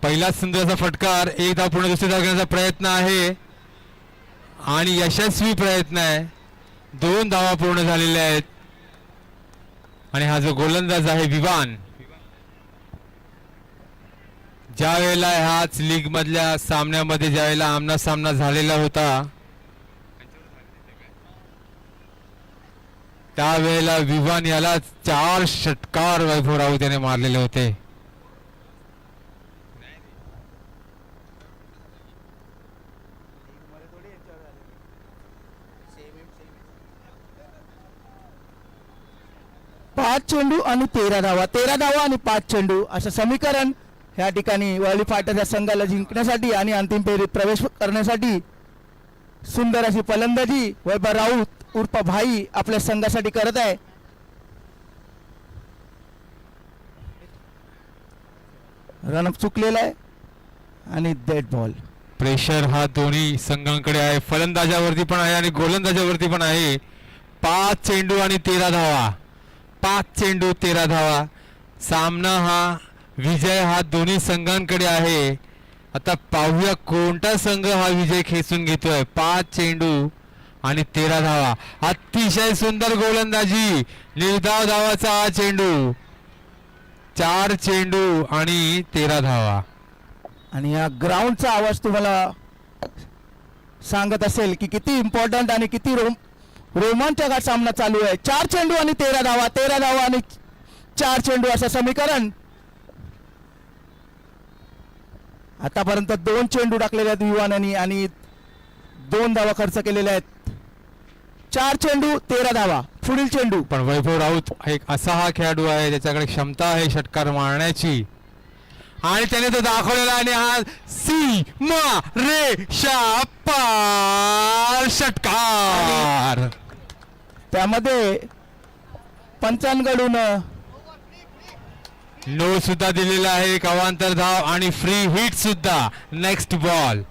पहिला सुंदरचा फटकार, एक धाव पूर्ण दुसरी धाव घेण्याचा प्रयत्न आहे आणि यशस्वी प्रयत्न आहे. 2 धावा पूर्ण झालेल्या आहेत आणि हा जो गोलंदाज आहे विवान, ज्या वेळेला ह्याच लीग मधल्या सामन्यामध्ये ज्या वेळेला आमना सामना झालेला होता त्यावेळेला विवान याला 4 षटकार वैभव राऊत याने मारलेले होते. पाच चेंडू आणि 13 धावा, 13 धावा आणि 5 चेंडू असं समीकरण या ठिकाणी वर्ली फायटर्स या संघाला जिंकण्यासाठी आणि अंतिम फेरीत प्रवेश करण्यासाठी सुंदर अशी फलंदाजी वैभव राऊत उर्फ भाई आपल्या संघासाठी करत आहे. रनअप चुकलेला आहे आणि डेड बॉल. प्रेशर हा दोन्ही संघांकडे आहे, फलंदाजावरती पण आहे आणि गोलंदाजावरती पण आहे. 5 चेंडू आणि 13 धावा, 5 चेंडू 13 धावा. सामना हा विजय हा दोन्ही संघांकडे आहे. आता पाहूया कोणता संघ हा विजय खेचून घेतोय. 5 चेंडू आणि 13 धावा. अतिशय सुंदर गोलंदाजी, निर्धाव धावाचा हा चेंडू. 4 चेंडू आणि 13 धावा. आणि या ग्राउंडचा आवाज तुम्हाला सांगत असेल की किती इम्पॉर्टंट आणि किती रोमांचक हा सामना चालू आहे. 4 चेंडू आणि 13 धावा, 13 धावा आणि 4 चेंडू असं समीकरण. आतापर्यंत 2 चेंडू टाकलेले आहेत विवानाने आणि 2 धावा खर्च केलेल्या आहेत. 4 चेंडू 13 धावा. पुढील चेंडू पण वैभव राऊत एक असा हा खेळाडू आहे ज्याच्याकडे क्षमता आहे षटकार मारण्याची आणि त्याने तो दाखवलेला आणि हा सीमा रेषा पार षटकार. त्यामध्ये पंचांकडून नो सुद्धा दिलेला आहे. एक अवांतर धाव आणि फ्री हिट सुद्धा. Next ball.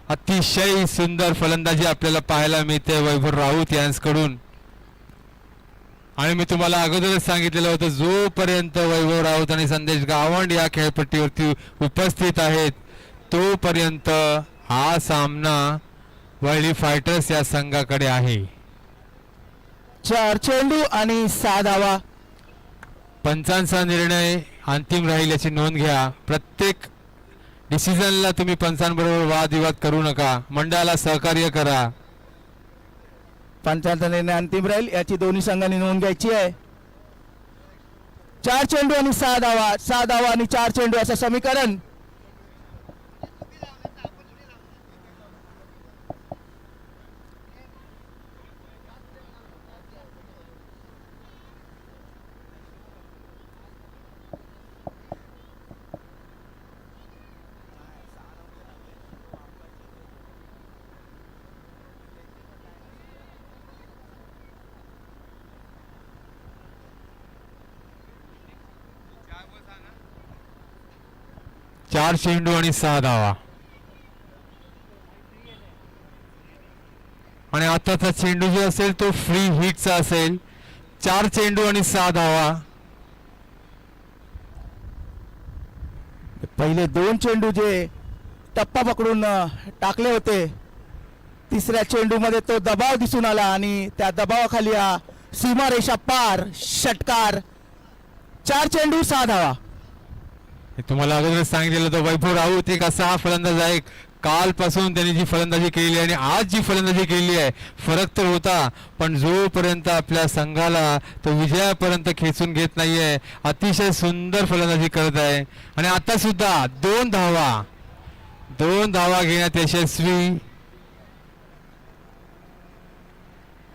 अतिशय सुंदर फलंदाजी आपल्याला पाहायला मिळते वैभव राऊत यांच्याकडून आणि मी तुम्हाला अगोदरच सांगितलेलं होतं जोपर्यंत वैभव राऊत आणि संदेश गावंड या खेळपट्टीवरती उपस्थित आहेत तोपर्यंत हा सामना वरळी फायटर्स या संघाकडे आहे. 4 चेंडू आणि 6 धावा. पंचांचा निर्णय अंतिम राहील याची नोंद घ्या. प्रत्येक डिसिजनला तुम्ही पंचांबरोबर वादविवाद करू नका. मंडळाला सहकार्य करा. पंचांचा निर्णय अंतिम राहील याची दोन्ही संघांनी नोंद घ्यायची आहे. 4 चेंडू आणि 6 धावा. 6 धावा आणि 4 चेंडू असं समीकरण. चार चेंडू आणि 6 धावा आणि आताचा चेंडू जो असेल तो फ्री हिटचा असेल. 4 चेंडू आणि 6 धावा. पहिले 2 चेंडू जे टप्पा पकडून टाकले होते तिसऱ्या चेंडू मध्ये तो दबाव दिसून आला आणि त्या दबावाखाली हा सीमारेषा पार षटकार. 4 चेंडू 6 धावा. हे तुम्हाला अगोदर सांगितलेलं होतं वैभव राऊत एक असा हा फलंदाज आहे. कालपासून त्यांनी जी फलंदाजी केली आणि आज जी फलंदाजी केली आहे फरक तर होता पण जोपर्यंत आपल्या संघाला तो विजयापर्यंत खेचून घेत नाहीये अतिशय सुंदर फलंदाजी करत आहे. आणि आता सुद्धा 2 धावा घेण्यात यशस्वी.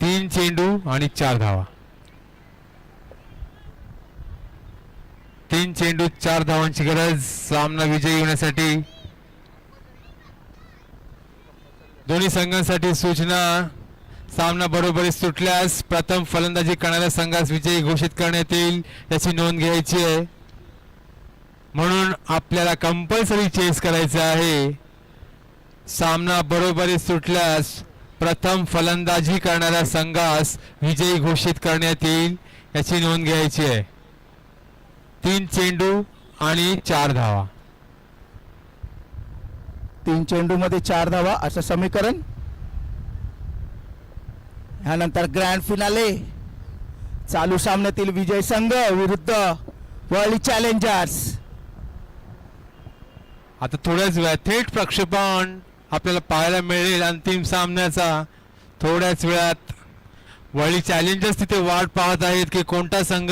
3 चेंडू आणि 4 धावा. 3 चेंडू 4 धावांची गरज सामना विजयी होण्यासाठी. दोन्ही संघांसाठी सूचना. सामना बरोबरीत सुटल्यास प्रथम फलंदाजी करणाऱ्या संघास विजयी घोषित करण्यात येईल याची नोंद घ्यायची आहे. म्हणून आपल्याला कंपल्सरी चेस करायचं आहे. सामना बरोबरीत सुटल्यास प्रथम फलंदाजी करणाऱ्या संघास विजयी घोषित करण्यात येईल याची नोंद घ्यायची आहे. 3 चेंडू आणि 4 धावा. 3 चेंडू मध्ये 4 धावा असं समीकरण. यानंतर ग्रँड फिनाले. चालू सामन्यातील विजय संघ विरुद्ध वरळी चॅलेंजर्स. आता थोड्याच वेळात थेट प्रक्षेपण आपल्याला पाहायला मिळेल अंतिम सामन्याचा. थोड्याच वेळात वरळी चॅलेंजर्स तिथे वाट पाहत आहेत की कोणता संघ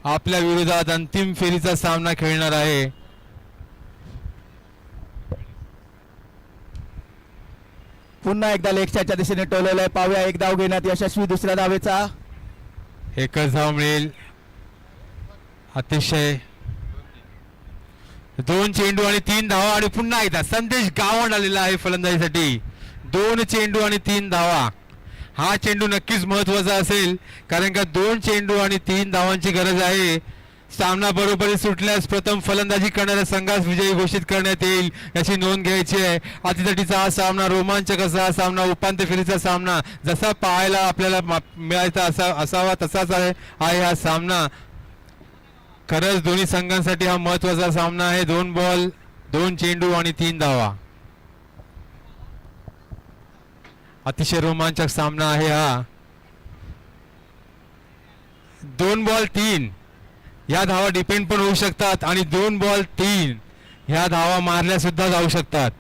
आपल्या विरोधात अंतिम फेरीचा सामना खेळणार आहे. पुन्हा एकदा लेगच्या दिशेने टोलवलंय. पाहूया एक धाव घेण्यात यशस्वी दुसऱ्या धावेचा. एकच धाव मिळेल. अतिशय 2 चेंडू आणि 3 धावा आणि पुन्हा एकदा संदेश गावंड आलेला आहे फलंदाजीसाठी. 2 चेंडू आणि 3 धावा. हा चेंडू नक्कीच महत्वाचा असेल कारण का 2 चेंडू आणि 3 धावांची गरज आहे. सामना बरोबरी सुटल्यास प्रथम फलंदाजी करणाऱ्या संघास विजयी घोषित करण्यात येईल याची नोंद घ्यायची आहे. अटीतटीचा हा सामना रोमांचक असा हा सामना उपांत्य फेरीचा सामना जसा पाहायला आपल्याला मिळायचा असावा तसाच आहे हा सामना. खरंच दोन्ही संघांसाठी हा महत्वाचा सामना आहे. 2 बॉल 2 चेंडू आणि 3 धावा. अतिशय रोमांचक सामना आहे हा. 2 बॉल 3 या धावा डिपेंड पण होऊ शकतात आणि 2 बॉल 3 ह्या धावा मारल्या सुद्धा जाऊ शकतात.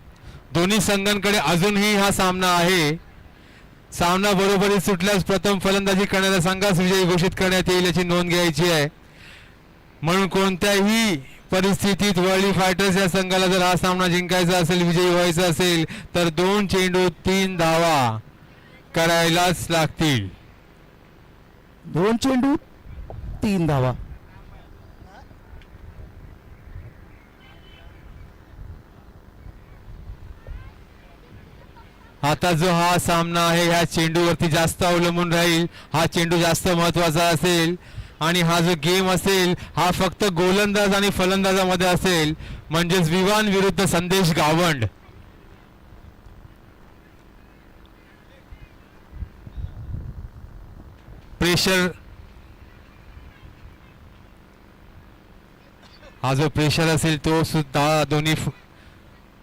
दोन्ही संघांकडे अजूनही हा सामना आहे. सामना बरोबरीत सुटल्यास प्रथम फलंदाजी करणाऱ्या संघास विजयी घोषित करण्यात येईल याची नोंद घ्यायची आहे. म्हणून कोणत्याही परिस्थितीत वरळी फायटर्स या संघाला जर हा सामना जिंकायचा असेल विजयी व्हायचा असेल तर 2 चेंडू 3 धावा करायलाच लागतील. 2 चेंडू 3 धावा. आता जो हा सामना आहे ह्या चेंडूवरती जास्त अवलंबून राहील. हा चेंडू जास्त महत्वाचा असेल आणि हा जो गेम असेल हा फक्त गोलंदाज आणि फलंदाजामध्ये असेल, म्हणजेच विवान विरुद्ध संदेश गावंड. प्रेशर, हा जो प्रेशर असेल तो सुद्धा दोन्ही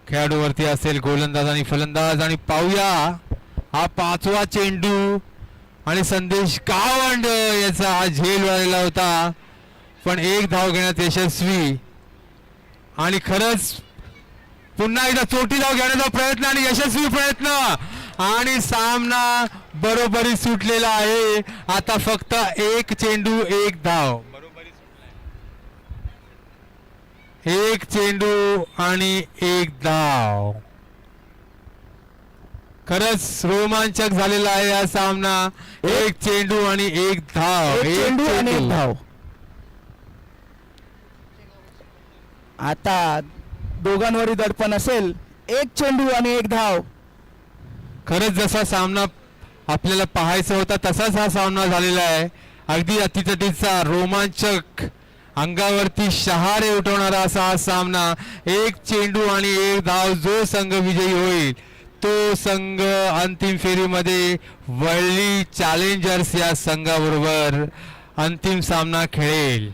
खेळाडूवरती असेल, गोलंदाज आणि फलंदाज. आणि पाहूया हा 5वा चेंडू आणि संदेश गावंड याचा हा झेल वाढलेला होता, पण 1 धाव घेण्यात यशस्वी. आणि खरंच पुन्हा एकदा चोटी धाव घेण्याचा प्रयत्न आणि यशस्वी प्रयत्न आणि सामना बरोबरी सुटलेला आहे. आता फक्त 1 चेंडू 1 धाव. 1 चेंडू आणि 1 धाव. खरंच रोमांचक झालेला आहे हा सामना. 1 चेंडू आणि 1 धाव. 1 चेंडू आणि 1 धाव. आता दोघांवरही दडपण असेल. 1 चेंडू आणि 1 धाव. खरंच जसा सामना आपल्याला पाहायचा होता तसाच हा सामना झालेला आहे. अगदी अतितटीचा रोमांचक, अंगावरती शहारे उठवणारा असा हा सामना. 1 चेंडू आणि 1 धाव. जो संघ विजयी होईल तो संघ अंतिम फेरीमध्ये वळली चॅलेंजर्स या संघाबरोबर अंतिम सामना खेळेल.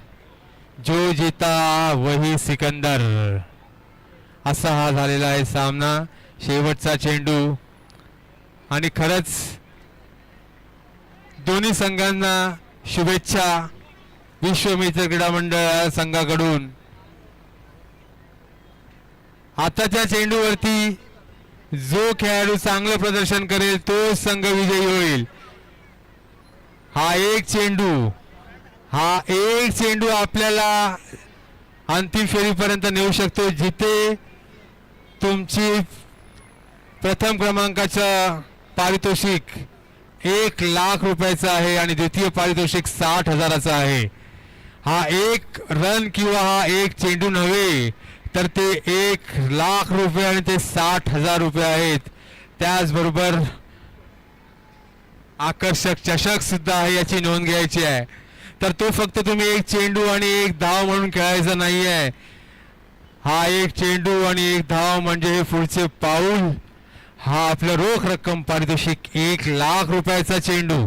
जो जीता वही सिकंदर, असा हा झालेला आहे सामना. शेवटचा चेंडू आणि खरंच दोन्ही संघांना शुभेच्छा विश्वमित्र क्रीडा मंडळ संघाकडून. आताच्या चेंडूवरती जो खेळाडू चांगलं प्रदर्शन करेल तो संघ विजयी होईल. हा 1 चेंडू आपल्याला अंतिम फेरीपर्यंत नेऊ शकतो, जिथे तुमची प्रथम क्रमा पारितोषिक 1 लाख रुपयाचं आहे आणि द्वितीय पारितोषिक 60,000चं आहे. हा 1 रन किंवा हा 1 चेंडू नव्हे, तर ते 1 लाख रुपये आणि ते 60,000 रुपये आहेत. त्याचबरोबर आकर्षक चषक सुद्धा आहे, याची नोंद घ्यायची आहे. तर तो फक्त तुम्ही 1 चेंडू आणि 1 धाव म्हणून खेळायचा नाही आहे. हा 1 चेंडू आणि 1 धाव म्हणजे हे पुढचे पाऊल. हा आपलं रोख रक्कम पारितोषिक 1 लाख रुपयाचा चेंडू,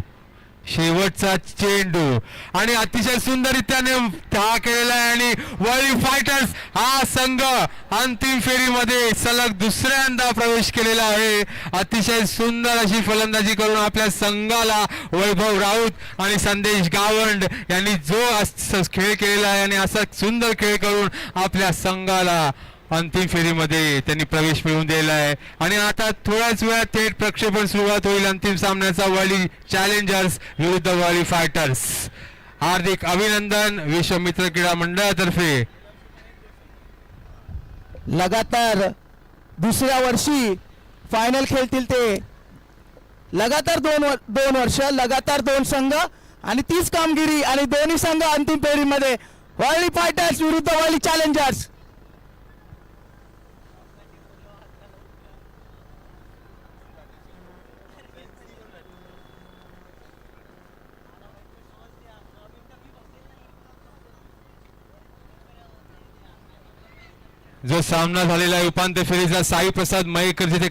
शेवटचा चेंडू आणि अतिशय सुंदररित्याने हा केलेला आहे. आणि वर्ल्ड फायटर्स हा संघ अंतिम फेरीमध्ये सलग दुसऱ्यांदा प्रवेश केलेला आहे. अतिशय सुंदर अशी फलंदाजी करून आपल्या संघाला वैभव राऊत आणि संदेश गावंड यांनी जो खेळ केलेला आहे आणि असा सुंदर खेळ करून आपल्या संघाला अंतिम फेरीमध्ये त्यांनी प्रवेश मिळवून दिलेला आहे. आणि आता थोड्याच वेळात थेट प्रक्षेपण सुरुवात होईल अंतिम सामन्याचा, वर्ल्ड चॅलेंजर्स विरुद्ध वर्ल्ड फायटर्स. हार्दिक अभिनंदन विश्वमित्र क्रीडा मंडळातर्फे. लगातार दुसऱ्या वर्षी फायनल खेळतील ते. लगातार दोन वर्ष, लगातार 2 संघ आणि 30 कामगिरी आणि दोन्ही संघ अंतिम फेरीमध्ये. वर्ल्ड फायटर्स विरुद्ध वर्ल्ड चॅलेंजर्स. जो सामना झालेला आहे उपांत्य फेरीचा, साई प्रसाद मयेकर जिथे